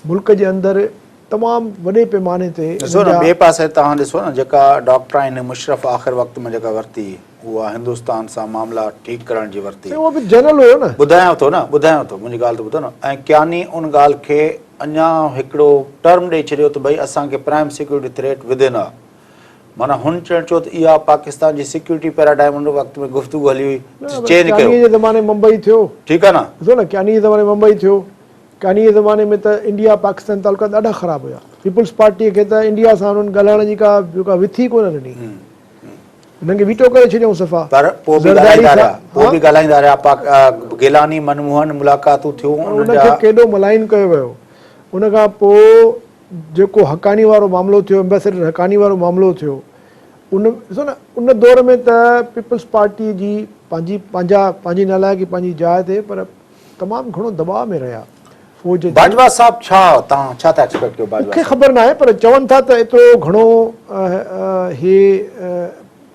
मुल्क जे अंदरि तमामु वॾे पैमाने ते ॾिसो न, ॿिए पासे तव्हां ॾिसो न जेका डॉक्ट्राइन मुशरफ आख़िर वक़्त में जेका वरिती उहा हिंदुस्तान सां मामला ठीकु करण जी वरिती। उहो बि जनरल हुयो न, ॿुधायांव थो मुंहिंजी ॻाल्हि त ॿुधो न। ऐं क्यानी उन ॻाल्हि खे अञा हिकिड़ो टर्म ॾेई छॾियो त भई असांखे प्राइम सिक्योरिटी थ्रेट विदिन आहे। माना हुन चयो त इहा पाकिस्तान जी सिक्योरिटी पैराडाइम उन वक़्त में गुफ़्तगू हली हुई, चेंज कयो। जे ज़माने मुंबई थियो, ठीकु आहे न, ॾिसो न क्यानी जे ज़माने मुंबई थियो। क्यानी जे ज़माने में त इंडिया पाकिस्तान तालुका ॾाढा ख़राबु हुया। पीपुल्स पार्टीअ खे त इंडिया सां हुननि ॻाल्हाइण जी का विथी कोन ॾिनी, हुननि खे वीटो करे छॾियऊं सफ़ा। पर पोइ बि ॻाल्हाईंदा रहिया, गिलानी मनमोहन मुलाक़ातूं थियूं, उनखे केॾो मलाइन कयो वियो। उन खां पोइ जेको हक़ानी वारो मामिलो थियो, एम्बेसडर हक़ानी वारो मामिलो थियो, उन ॾिसो न उन दौर में त पीपल्स पार्टी जी पंहिंजी नालायकी पंहिंजी जाइ ते, पर तमामु घणो दबाव में रहिया फ़ौज जे। बाजवा साहब तव्हां छा था एक्सपेक्ट कयो? मूंखे ख़बर न आहे, पर चवनि था त एतिरो घणो हे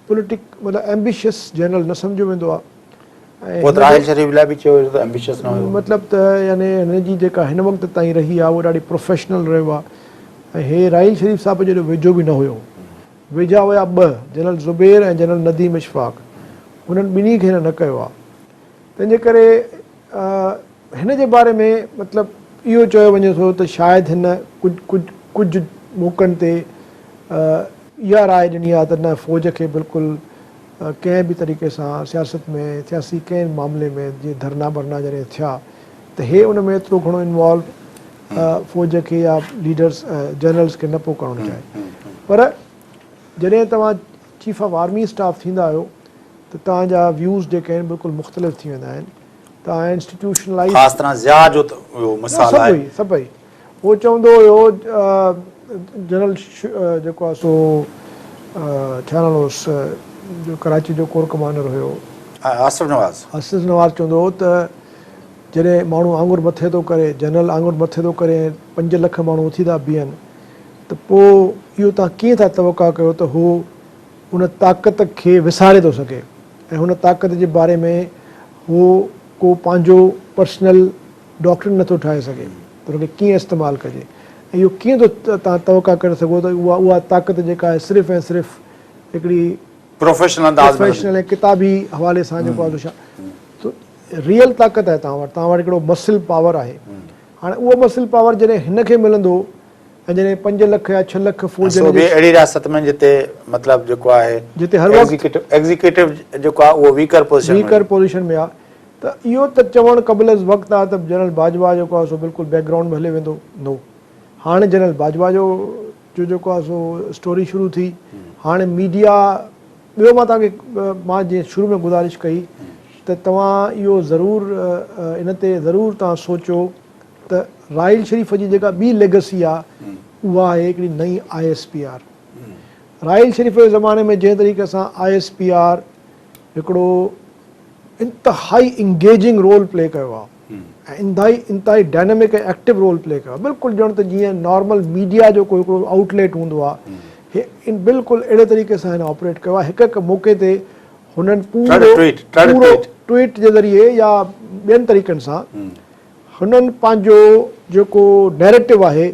पॉलिटिक मतिलबु एम्बिशियस जनरल न सम्झो वेंदो आहे। मतिलबु त यानी हिन जी जेका हिन वक़्त ताईं रही आहे उहा ॾाढी प्रोफेशनल रहियो आहे। ऐं हे राहिल शरीफ़ साहिब जो वेझो बि न हुयो, वेझा हुया ॿ, जनरल ज़ुबैर ऐं जनरल नदीम इशफ़ाक़। हुननि ॿिन्ही खे हिन न कयो आहे। तंहिंजे करे हिन जे बारे में मतिलबु इहो चयो वञे थो त शायदि हिन कुझु मौक़नि ते इहा राय ॾिनी आहे त न फ़ौज खे बिल्कुलु कंहिं बि तरीक़े सां सियासत में सियासी कंहिं मामले में जीअं धरना बरना जॾहिं थिया त हे उन में एतिरो घणो इन्वॉल्व फ़ौज खे या लीडर्स जनरल्स खे न पियो करणु चाहे। पर जॾहिं तव्हां चीफ ऑफ आर्मी स्टाफ थींदा आहियो त तव्हांजा व्यूज़ जेके आहिनि बिल्कुलु मुख़्तलिफ़ थी वेंदा आहिनि। तव्हां इंस्टीट्यूशनलाइज़ सभई उहो चवंदो हुयो जनरल जेको आहे सो छा नालो हुयुसि जो कराची जो कोर कमांडर हुयो आसिफ नवाज़ चवंदो हो त जॾहिं माण्हू आङुर मथे थो करे, जनरल आङुर मथे थो करे, 5 लख माण्हू उथी था बीहनि त पोइ इहो तव्हां कीअं था तवका कयो त हू उन ताक़त खे विसारे थो सघे ऐं हुन ताक़त जे बारे में हू को पंहिंजो पर्सनल डॉक्ट्रिन नथो ठाहे सघे त हुनखे कीअं इस्तेमालु कजे ऐं इहो कीअं थो तव्हां तवका करे सघो त उहा ताक़त जेका आहे सिर्फ़ु ऐं सिर्फ़ु हिकिड़ी प्रोफेशनल ऐं किताबी हवाले सां जेको आहे रियल ताक़त आहे तव्हां वटि हिकिड़ो मसिल पावर आहे। हाणे उहो मसिल पावर जॾहिं हिन खे मिलंदो ऐं जॾहिं 5 लख या 6 लख फौज अहिड़ी रियासत में जिते मतिलबु जेको आहे जिते हर वक़्तु एग्जीक्यूटिव जेको आहे उहो वीकर पोज़ीशन में आहे, त इहो त चवणु क़बिल वक़्तु आहे त जनरल बाजवा जेको आहे सो बिल्कुलु बैकग्राउंड में हली वेंदो नो। हाणे जनरल बाजवा जो जेको आहे सो स्टोरी शुरू थी। हाणे मीडिया ॿियो मां तव्हांखे मां जीअं शुरू में गुज़ारिश कई त तव्हां इहो ज़रूरु इन ते ज़रूरु तव्हां सोचो त राहिल शरीफ़ जी जेका ॿी लेगसी आहे उहा आहे हिकिड़ी नई ISPR। राहिल शरीफ़ जे ज़माने में जंहिं तरीक़े सां ISPR हिकिड़ो इंतिहाई इंगेजिंग रोल प्ले कयो आहे ऐं इंतिहाई डायनेमिक ऐं एक्टिव रोल प्ले कयो आहे, बिल्कुलु ॼण त जीअं नॉर्मल मीडिया जो कोई हिकिड़ो आउटलेट हूंदो आहे, बिल्कुलु अहिड़े तरीक़े सां हिन ऑपरेट कयो आहे। हिकु मौक़े ते हुननि पूरो ट्वीट जे ज़रिए या ॿियनि तरीक़नि सां हुननि पंहिंजो जेको नैरेटिव आहे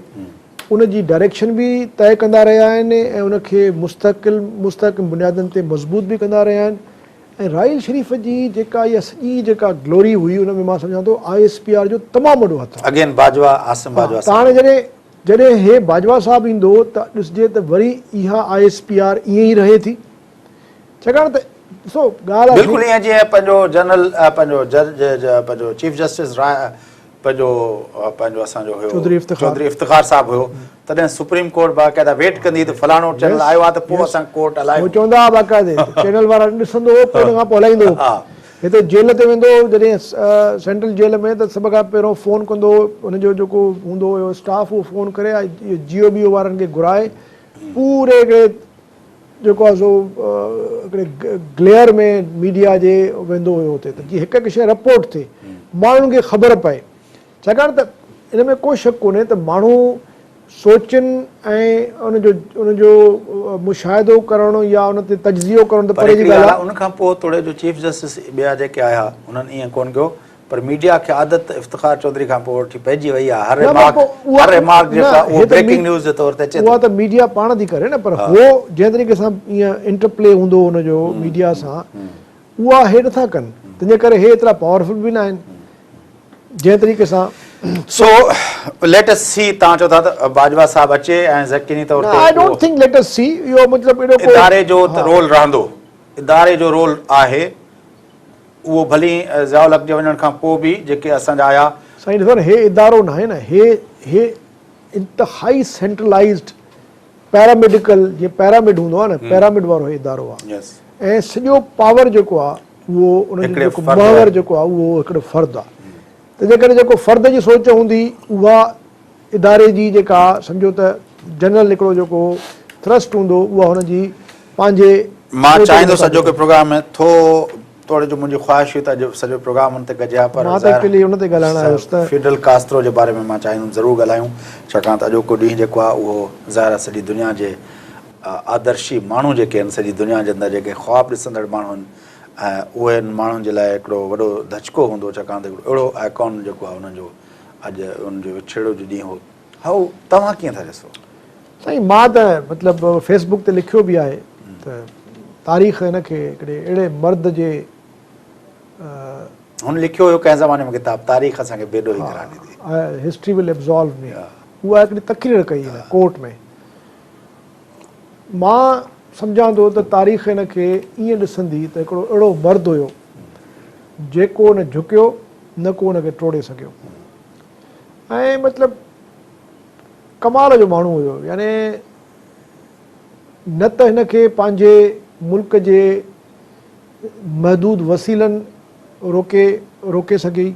उनजी डायरेक्शन बि तय कंदा रहिया आहिनि ऐं उनखे मुस्तक़िल बुनियादनि ते मज़बूत बि कंदा रहिया आहिनि। ऐं राहिल शरीफ़ जी जेका इहा सॼी जेका ग्लोरी हुई उन में मां सम्झां थो ISPR जो तमामु वॾो हथु आहे। त हाणे जॾहिं हे बाजवा साहिबु ईंदो त ॾिसजे त वरी इहा ISPR ईअं ई रहे थी, छाकाणि त ॾिसो ॻाल्हि आहे बिल्कुलु ईअं जीअं पंहिंजो जनरल पंहिंजो चीफ जस्टिस पंहिंजो असांजो हुयो चौधरी इफ्तिखार साहिबु हुयो, तॾहिं सुप्रीम कोर्ट बाक़ाइदा वेट कंदी त फलाणो चैनल आयो आहे त पोइ असां कोर्ट हलायूं, चवंदा हुआ बाक़ाइदे चैनल वारा ॾिसंदो पोइ हुन खां पोइ हलाईंदो। हिते जेल ते वेंदो जॾहिं सेंट्रल जेल में त सभ खां पहिरियों फ़ोन कंदो, हुनजो जेको हूंदो हुयो स्टाफ उहो फ़ोन करे जियो बीओ वारनि खे घुराए पूरे हिकिड़े जेको आहे सो हिकिड़े ग्लेयर में मीडिया जे वेंदो हुयो हुते त जीअं हिकु हिकु शइ रिपोर्ट थिए, माण्हुनि खे ख़बर पए, छाकाणि त इन में को शक कोन्हे त माण्हू सोचनि ऐं उनजो मुशाहिदो करणु या उन ते तजज़ियो करणु त परे जी ॻाल्हि आहे। उन खां पोइ थोरे जो चीफ जस्टिस ॿिया जेके आया हुननि ईअं कोन कयो, पर मीडिया खे आदत इफ्तिखार चौधरी खां पोइ वठी पइजी वई आहे, हर रिमार्क जेका उहो ब्रेकिंग न्यूज़ जे तौर ते अचे उहा त मीडिया पाण थी करे न, पर उहो जंहिं तरीक़े सां ईअं इंटरप्ले हूंदो हुनजो मीडिया सां उहा हे नथा कनि, तंहिंजे करे हे एतिरा पावरफुल बि न आहिनि जंहिं तरीक़े सां। सो लेट अस सी, तव्हां चओ था त बाजवा साहिबु अचे ऐं यकीनी तौर ते I don't think let us see, इहो मतिलबु एॾो इदारे जो रोल रहंदो, इदारे जो रोल आहे उहो भली ज़ियाउल हक़ जे वञण खां पोइ बि जेके असांजा आया साईं ॾिसो न, हे इदारो न आहे न, हे इंतिहाई सेंट्रलाइज़्ड पैरामिडिकल जीअं पैरामिड हूंदो आहे न, पैरामिड वारो इदारो आहे ऐं सॼो पावर जेको आहे उहो उनजो जेको महवर जेको आहे उहो हिकिड़ो फ़र्दु आहे, तंहिंजे करे जेको फ़र्द जी सोच हूंदी उहा इदारे जी जेका सम्झो त जनरल हिकिड़ो जेको थ्रस्ट हूंदो उहा हुनजी पंहिंजे। मां चाहींदुसि अॼो के प्रोग्राम में थोरे जो मुंहिंजी ख़्वाहिश हुई त अॼु सॼो प्रोग्राम हुन ते गॾिया, पर मां त एक्चुअली हुन ते ॻाल्हाइण आयुसि त फिडल कास्ट्रो जे बारे में मां चाहींदुमि ज़रूरु ॻाल्हायूं, छाकाणि त अॼोको ॾींहुं जेको आहे उहो ज़ाहिर आहे सॼी दुनिया जे आदर्शी माण्हू जेके आहिनि, सॼी दुनिया जे अंदरि जेके ख़्वाब ॾिसंदड़ माण्हू आहिनि ऐं उहे माण्हुनि जे लाइ हिकिड़ो वॾो धचको हूंदो, छाकाणि त हिकिड़ो अहिड़ो आइकॉन जेको आहे हुनजो अॼु उनजो विछड़ो जो ॾींहुं हो। हाउ तव्हां कीअं था ॾिसो? साईं मां त मतिलबु फेसबुक ते लिखियो बि आहे त तारीख़ हिनखे हिकिड़े अहिड़े मर्द जे हुन लिखियो हुयो कंहिं ज़माने में किताब, तारीख़ असांखे बेॾो ई करार ॾिनी, हिस्ट्री विल एब्ज़ॉल्व मी, उहा हिकिड़ी तक़रीर कई हिन कोर्ट में। मां सम्झां थो त तारीख़ हिनखे ईअं ॾिसंदी त हिकिड़ो अहिड़ो मर्द हुयो जेको न झुकियो न को हुनखे टोड़े सघियो ऐं मतिलबु कमाल जो माण्हू हुयो, यानी न त हिनखे पंहिंजे मुल्क जे महदूद वसीलनि रोके सघी,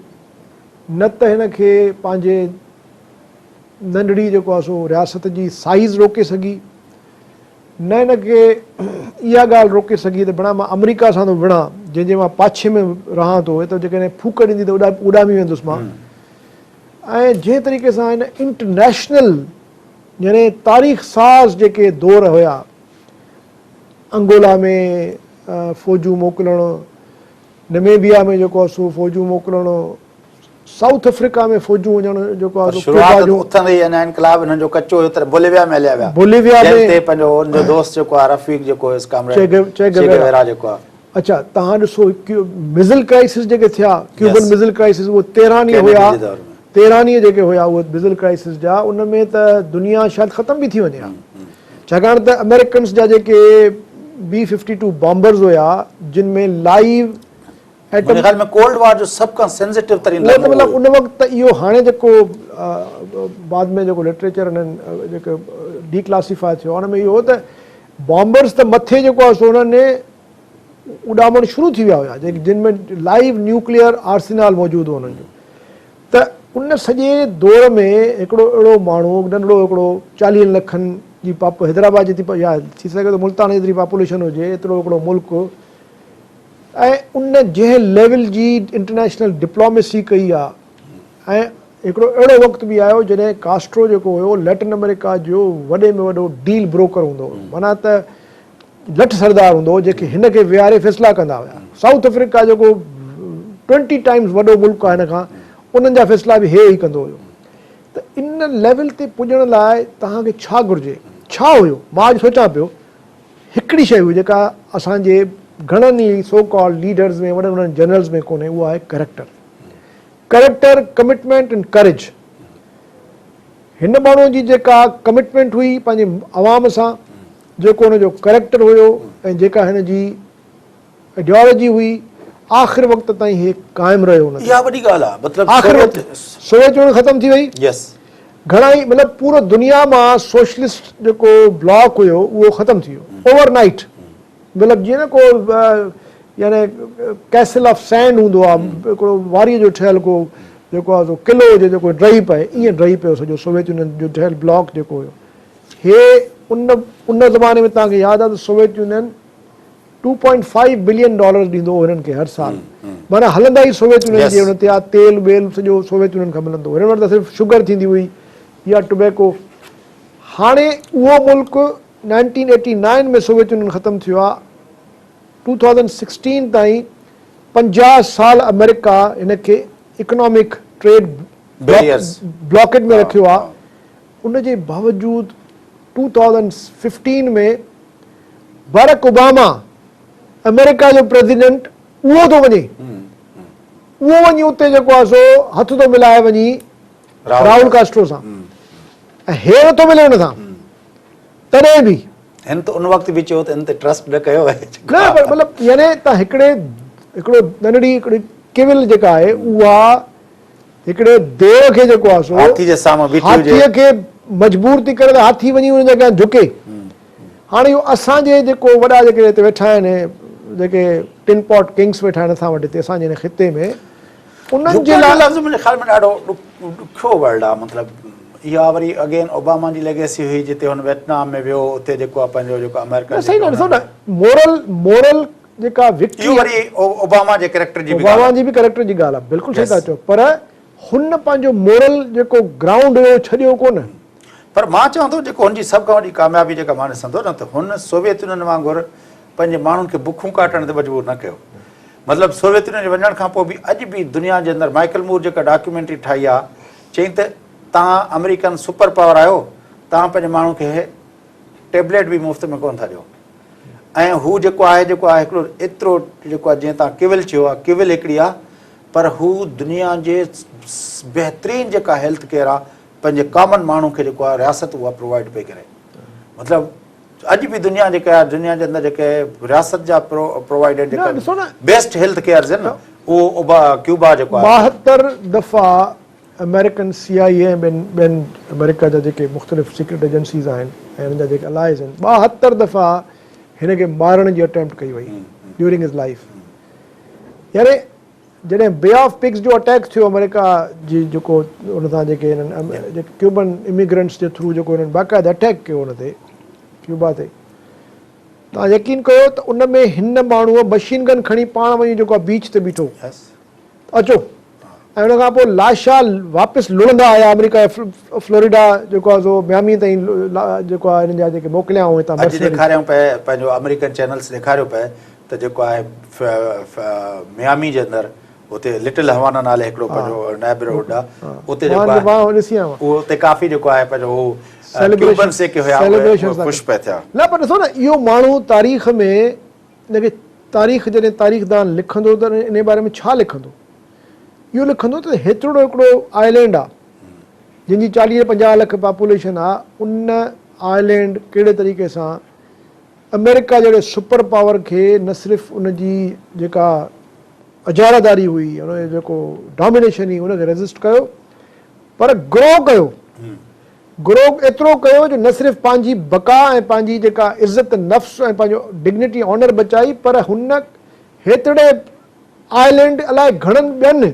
न त हिनखे पंहिंजे नंढड़ी जेको आहे सो रियासत जी साइज़ रोके सघी, न हिनखे इहा ॻाल्हि रोके सघी त बणा मां अमेरिका सां थो विढ़ां जंहिंजे मां पाछे में रहां थो, त जेकॾहिं फूक ॾींदी त उॾामी वेंदुसि मां। ऐं जंहिं तरीक़े सां हिन इंटरनेशनल यानी तारीख़ साज़ जेके दौर हुया, अंगोला में फ़ौजूं मोकिलणु, नमेबिया में जेको आहे सो फ़ौजूं मोकिलणु, साउथ अफ्रीका में फ़ौजूं वञणु जेको आहे बोलिविया में पंहिंजो दोस्त जेको आहे रफ़ीक जेको चे गेवेरा जेको आहे अच्छा तव्हां ॾिसो मिज़िल क्राइसिस जेके थिया क्यूबन Yes. मिज़िल क्राइसिस उहो 13 ॾींहं हुया, कैनेडी जे दौर में। 13 ॾींहं जेके हुया उहे मिज़िल क्राइसिस जा, उन में त दुनिया शायदि ख़तम बि थी वञे हा। छाकाणि त अमेरिकन्स जा जेके B-52 बॉम्बर्स हुया जिन में लाइव मुंहिंजे एटम ख्याल में कोल्ड वॉर जो सभ खां सेंसिटिव तरीन उहो त लॻो मतिलबु हुयो। उन वक़्तु इहो हाणे जेको बाद में जेको लिटरेचर हिननि जेके डिक्लासिफाई थियो हुन में इहो हो त बॉम्बर्स त मथे जेको आहे सो उन्हनि उॾामण शुरू थी विया हुया जेके जिन में लाइव न्यूक्लियर आर्सेनल मौजूदु हो हुननि जो। त उन सॼे दौर में हिकिड़ो अहिड़ो माण्हू नंढड़ो हिकिड़ो 40 लखनि जी हैदराबाद जी या थी सघे थो मुल्तान जेतिरी पॉपुलेशन हुजे एतिरो हिकिड़ो मुल्क, ऐं उन जंहिं लेवल जी इंटरनेशनल डिप्लोमेसी कई आहे। ऐं हिकिड़ो अहिड़ो वक़्तु बि आयो जॾहिं कास्ट्रो जेको हुयो लैटिन अमेरिका जो वॾे में वॾो डील ब्रोकर हूंदो हुओ, माना त लठ सरदार हूंदो हो जेके हिन खे विहारे फ़ैसिला कंदा हुया। साउथ अफ्रीका जेको 20 टाइम्स वॾो मुल्क आहे हिन खां, उन्हनि जा फ़ैसिला बि हे ई कंदो हुयो। त इन लेवल ते पुॼण लाइ तव्हांखे छा घुरिजे, छा हुयो? मां अॼु सोचां पियो हिकिड़ी शइ हुई जेका असांजे घणनि ई सो कॉल्ड लीडर्स में वॾनि वॾनि जनरल्स में कोन्हे, उहा आहे कैरेक्टर, कमिटमेंट एंड करेज। हिन माण्हूअ जी जेका कमिटमेंट हुई पंहिंजे अवाम सां, जेको हुनजो कैरेक्टर हुयो ऐं जेका हिन जी आइडियोलॉजी हुई, आख़िर वक़्त ताईं हे क़ाइमु रहियो हुन। इहा वॾी ॻाल्हि आहे। मतिलबु आख़िर वक़्तु सोवियत यूनियन ख़तमु थी वई, यस घणा ई मतिलबु पूरो दुनिया मां सोशलिस्ट जेको ब्लॉक हुयो उहो ख़तमु थी वियो ओवरनाइट। मतिलबु जीअं न को यानी कैसल ऑफ सैंड हूंदो आहे, हिकिड़ो वारीअ जो ठहियलु को जेको आहे सो किलो हुजे जेको ड्रही पए, ईअं ड्रही पियो सॼो सोवियत यूनियन जो ठहियलु ब्लॉक जेको हुयो। हे उन ज़माने में तव्हांखे यादि आहे त सोवियत यूनियन $2.5 बिलियन ॾींदो हो हिननि खे हर साल। माना हलंदा ई सोवियत यूनियन जे हुन ते आहे, तेल वेल सॼो सोवियत यूनियन खां मिलंदो हो। हिन वटि त सिर्फ़ु शुगर थींदी हुई या टोबैको। हाणे उहो मुल्क 1989 में सोवियत यूनियन ख़तमु थियो आहे, 2016 ताईं 50 साल अमेरिका हिन खे इकोनॉमिक ट्रेड ब्लॉकेट में रखियो आहे। उन जे बावजूदि 2015 में बराक ओबामा अमेरिका जो प्रेसिडेंट उहो थो वञे, उहो वञी उते जेको आहे सो हथ थो मिलाए वञी राहुल कास्ट्रो सां, ऐं हे नथो मिले हुन सां। तॾहिं बि हिन त उन वक़्तु बि चयो त हिन ते ट्रस्ट न कयो आहे। न मतिलबु यानी तव्हां हिकिड़ो नंढड़ी हिकिड़ी केविल जेका आहे उहा हिकिड़े देव खे जेको आहे सो हाथी जे साम्हूं बीठी हुजे, हाथीअ खे मजबूर थी करे त हाथी वञी हुन जे अॻियां झुके। हाणे इहो असांजे जेको वॾा जेके हिते वेठा आहिनि, जेके टिन पॉट किंग्स वेठा आहिनि असां वटि हिते असांजे हिन ख़िते में, उन्हनि जे लाइ लफ़्ज़ मुंहिंजे ख़्याल में ॾाढो ॾुखियो वर्ड आहे। मतिलबु इहा वरी अगेन ओबामा जी लेगेसी हुई, जिते हुन वियतनाम में वियो, उते जेको आहे पंहिंजो जेको अमेरिका सही न ॾिसो न मोरल जेका विक्ट्री इहो वरी ओबामा जे कैरेक्टर जी बि ओबामा जी बि कैरेक्टर जी ॻाल्हि आहे, बिल्कुलु सही था चओ। पर हुन पंहिंजो मोरल जेको ग्राउंड हुयो छॾियो कोन। पर मां चवां थो जेको हुनजी सभ खां वॾी कामयाबी जेका मां ॾिसां थो न, त हुन सोवियत यूनियन वांगुरु पंहिंजे माण्हुनि खे बुखूं काटण ते मजबूर न कयो। मतिलबु सोवियत यूनियन जे वञण खां पोइ बि अॼु बि दुनिया जे अंदरि माइकल मूर जेका डॉक्यूमेंट्री ठाही आहे, चई त तव्हां अमेरिकन सुपर पावर आहियो, तव्हां पंहिंजे माण्हू खे टेबलेट बि मुफ़्त में कोन था ॾियो। ऐं हू जेको आहे हिकिड़ो एतिरो जेको आहे, जीअं तव्हां किविल चयो आहे, किविल हिकिड़ी आहे, पर हू दुनिया जे बहितरीनु जेका हेल्थ केयर आहे पंहिंजे कॉमन माण्हू खे जेको आहे रियासत उहा प्रोवाइड पई करे। मतिलबु अॼु बि दुनिया जेका आहे, दुनिया जे अंदरि जेके रियासत जा प्रोवाइडेड जेका बेस्ट हेल्थ केयर आहिनि, उहो क्यूबा जेको आहे 72 दफ़ा अमेरिकन CIA ऐं ॿियनि अमेरिका जा जेके मुख़्तलिफ़ सीक्रेट एजेंसीज़ आहिनि ऐं हुननि जा जेके अलाइज़ आहिनि, 72 दफ़ा हिन खे मारण जी अटैम्प्ट कई वई ड्यूरिंग हिज लाइफ। यानी जॾहिं बे ऑफ पिग्स जो अटैक थियो अमेरिका जी, जेको हुन सां जेके हिननि क्यूबन इमिग्रेंट्स जे थ्रू जेको हिननि बाक़ाइदा अटैक कयो हुन ते क्यूबा ते, तव्हां यकीन कयो त उन में हिन माण्हूअ मशीन गन खणी पाण वञी जेको आहे बीच ते बीठो अचो, ऐं हुन खां पोइ लाशा वापसि लुड़ंदा आया अमेरिका फ्लोरिडा जेको आहे सो मियामी ताईं जेको आहे हिननि जा जेके मोकिलियाऊं हितां ॾेखारियऊं पिए, पंहिंजो अमेरिकन चैनल्स ॾेखारियो पिए त जेको आहे मियामी जे अंदरि उते लिटिल हवाना नाले हिकिड़ो पंहिंजो नेबरहुड आहे, उते जेको आहे उते काफ़ी जेको आहे पंहिंजो सेलिब्रेशन ख़ुशि पिया थिया। न पर ॾिसो न इहो माण्हू तारीख़ में हिनखे तारीख़ जॾहिं तारीख़दान लिखंदो त इन बारे में छा लिखंदो? इहो लिखंदो त हेतिरो हिकिड़ो आइलैंड आहे जंहिंजी 40-50 लख पॉपुलेशन आहे, उन आइलैंड कहिड़े तरीक़े सां अमेरिका जहिड़े सुपर पावर खे न सिर्फ़ु उनजी जेका अजारादारी हुई, उनजो जेको डोमिनेशन हुई, उनखे रेज़िस्ट कयो, पर ग्रो कयो। ग्रो एतिरो कयो जो न सिर्फ़ु पंहिंजी बका ऐं पंहिंजी जेका इज़त नफ़्स ऐं पंहिंजो डिग्निटी ऑनर बचाई, पर हुन हेतिरे आइलैंड अलाए घणनि ॿियनि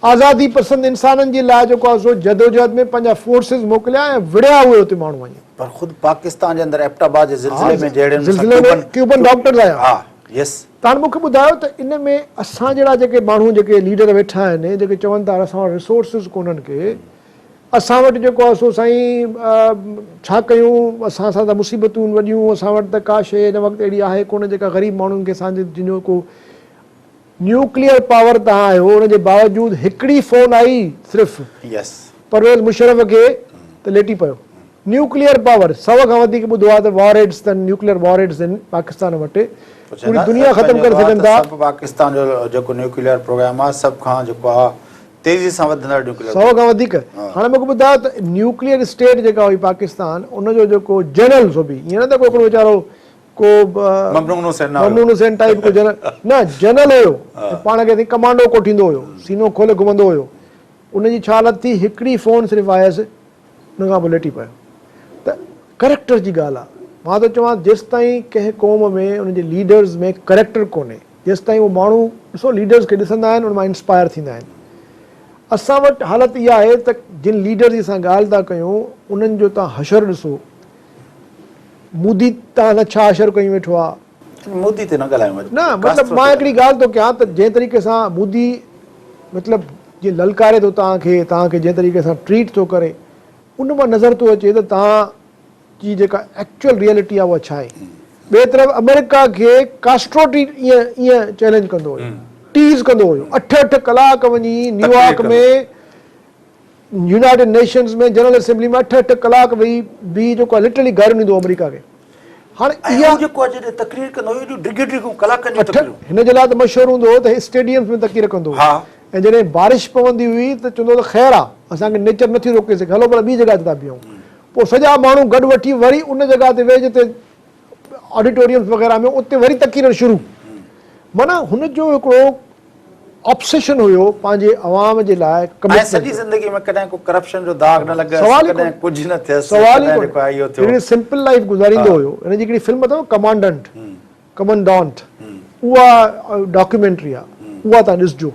आज़ादी पसंद इंसाननि जे लाइ जेको आहे सो जदोजहद में पंहिंजा फोर्सिस मोकिलिया ऐं विड़िया हुए हुते माण्हू वञी। पर ख़ुदि पाकिस्तान जे अंदरि एबटाबाद जे ज़िलज़िले में ज़िलज़िले में क्यूबन डॉक्टर्स आया। हा यस। तव्हां मूंखे ॿुधायो त इन में असां जहिड़ा जेके माण्हू जेके लीडर वेठा आहिनि, जेके चवनि था असां वटि रिसोर्सिस कोन्हनि के, असां वटि जेको आहे सो साईं छा कयूं, असां सां त मुसीबतूं वॾियूं, असां वटि त का शइ हिन वक़्तु अहिड़ी आहे कोन जेका ग़रीब माण्हुनि खे असांजे जिनो को न्यूक्लियर पावर तव्हां आहियो, उनजे बावजूदि हिकिड़ी फ़ोन आई सिर्फ़ु यस परवेज़ मुशर्रफ खे त लेटी पियो। न्यूक्लियर पावर 100 खां वधीक ॿुधो आहे त वॉरहेड्स अथनि, न्यूक्लियर वॉरहेड्स आहिनि पाकिस्तान वटि, पूरी दुनिया ख़तमु करे सघनि था। पाकिस्तान जो जेको न्यूक्लियर प्रोग्राम आहे सभ खां जेको आहे तेज़ी सां वधंदड़ न्यूक्लियर 100 खां वधीक। हाणे मूंखे ॿुधायो त न्यूक्लियर स्टेट जेका हुई पाकिस्तान, उनजो जेको जनरल सो बि ईअं न त को हिकिड़ो वीचारो को ममनून हुसैन टाइप को जनरल न, जनरल हुयो, पाण खे कमांडो कोठींदो हुयो, सीनो खोले घुमंदो हुयो। उनजी छा हालत थी, हिकिड़ी फ़ोन सिर्फ़ु आयसि, उन खां पोइ लेटी पियो। त करेक्टर जी ॻाल्हि आहे। मां त चवां जेसि ताईं कंहिं क़ौम में उनजे लीडर्स में करेक्टर कोन्हे, जेसि ताईं उहो माण्हू ॾिसो लीडर्स खे ॾिसंदा आहिनि, उन मां इंस्पायर थींदा आहिनि। असां वटि हालत इहा आहे त जिन लीडर जी असां ॻाल्हि था कयूं, उन्हनि जो तव्हां हशर ॾिसो। मोदी तव्हां न छा हशर कयूं वेठो आहे, मोदी ते न ॻाल्हायूं न मतिलबु मां हिकिड़ी ॻाल्हि थो कयां त जंहिं तरीक़े सां मोदी मतिलबु जीअं ललकारे थो तव्हांखे जंहिं तरीक़े सां ट्रीट थो करे, उन मां नज़र थो अचे त तव्हांजी जेका एक्चुअल रियलिटी आहे उहा छा आहे। ॿिए तरफ़ अमेरिका खे कास्ट्रो ईअं चैलेंज कंदो हुयो, टीज़ कंदो हुयो, 8 कलाक वञी न्यूयॉर्क में यूनाइटेड नेशंस में जनरल असेंबली में 8 कलाक वेही बि जेको आहे लिटरली गारियूं ॾींदो अमेरिका खे। हाणे इहा तकरीर कंदो हुयो डिघियूं कलाकनि जी तकरीरूं, हिन जे लाइ त मशहूरु हूंदो हो त स्टेडियम्स में तकीर कंदो हो, ऐं जॾहिं बारिश पवंदी हुई त चवंदो त ख़ैरु आहे, असांखे नेचर नथी रोके सघे, हलो भला ॿी जॻह ते था बीहूं। पोइ सॼा माण्हू गॾु वठी वरी उन जॻह ते वेही जिते ऑडिटोरियम्स वग़ैरह में उते वरी तकीर शुरू। माना हुनजो हिकिड़ो ऑब्सेशन हुयो पंहिंजे अवाम जे लाइ। सॼी ज़िंदगी में कॾहिं को करप्शन जो दाग न लॻियो, कॾहिं कुझु न थियसि, सवाल ई कोन्हे, सिंपल लाइफ गुज़ारींदो हुयो। हिन जी हिकिड़ी फिल्म अथव कमांडेंट, उहा डॉक्यूमेंट्री आहे, उहा तव्हां ॾिसजो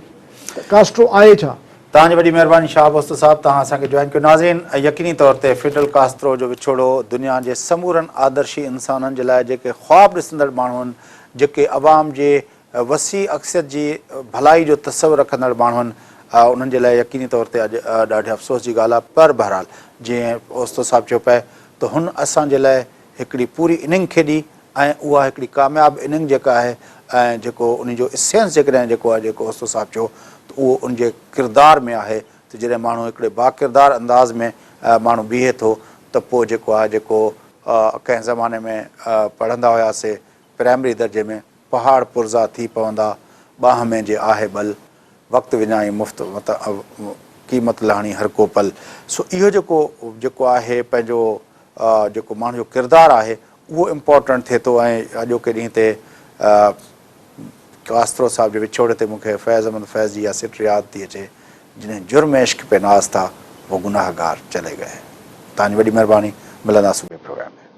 कास्ट्रो आहे छा। तव्हांजी वॾी महिरबानी शाह बस्तो साहिबु, तव्हां असांखे जॉइन कयो। नाज़रीन, यकीनी तौर ते फिडल कास्ट्रो जो विछोड़ो दुनिया जे समूरनि आदर्शी इंसाननि जे लाइ, जेके ख़्वाब ॾिसंदड़ माण्हू आहिनि, जेके अवाम जे वसी अक्सियत जी भलाई जो तसवुरु रखंदड़ माण्हू आहिनि, उन्हनि जे लाइ यकीनी तौर ते अॼु ॾाढे अफ़सोस जी ॻाल्हि आहे। पर बहरहाल जीअं ओस्तो साहिबु चयो पिए त हुन असांजे लाइ हिकिड़ी पूरी इनिंग खेॾी, ऐं उहा हिकिड़ी कामयाबु इनिंग जेका आहे, ऐं जेको उन जो इसेंस जेकॾहिं जेको आहे, जेको ओस्तो साहिबु चयो त उहो उनजे किरदार में आहे त जॾहिं माण्हू हिकिड़े बाकिरदार अंदाज़ में माण्हू बीहे थो, त पोइ जेको आहे, जेको कंहिं ज़माने में पढ़ंदा हुआसीं प्राइमरी दर्जे में, पहाड़ पुरज़ा थी पवंदा, बाह में जे आहे बल, वक़्तु विञाई मुफ़्त क़ीमत लाणी हर को पल। सो इहो जेको आहे पंहिंजो जेको माण्हू जो किरदारु आहे, उहो इम्पोर्टेंट थिए थो। ऐं अॼोके ॾींहं ते कास्ट्रो साहिब जे विछोड़े ते मूंखे फैज़ अहमद फैज़ जी इहा सिट यादि थी अचे, जिन्हें जुर्म इश्क पे नाज़ था वो गुनाहगार चले गए। तव्हांजी वॾी महिरबानी, मिलंदासीं ॿिए प्रोग्राम में।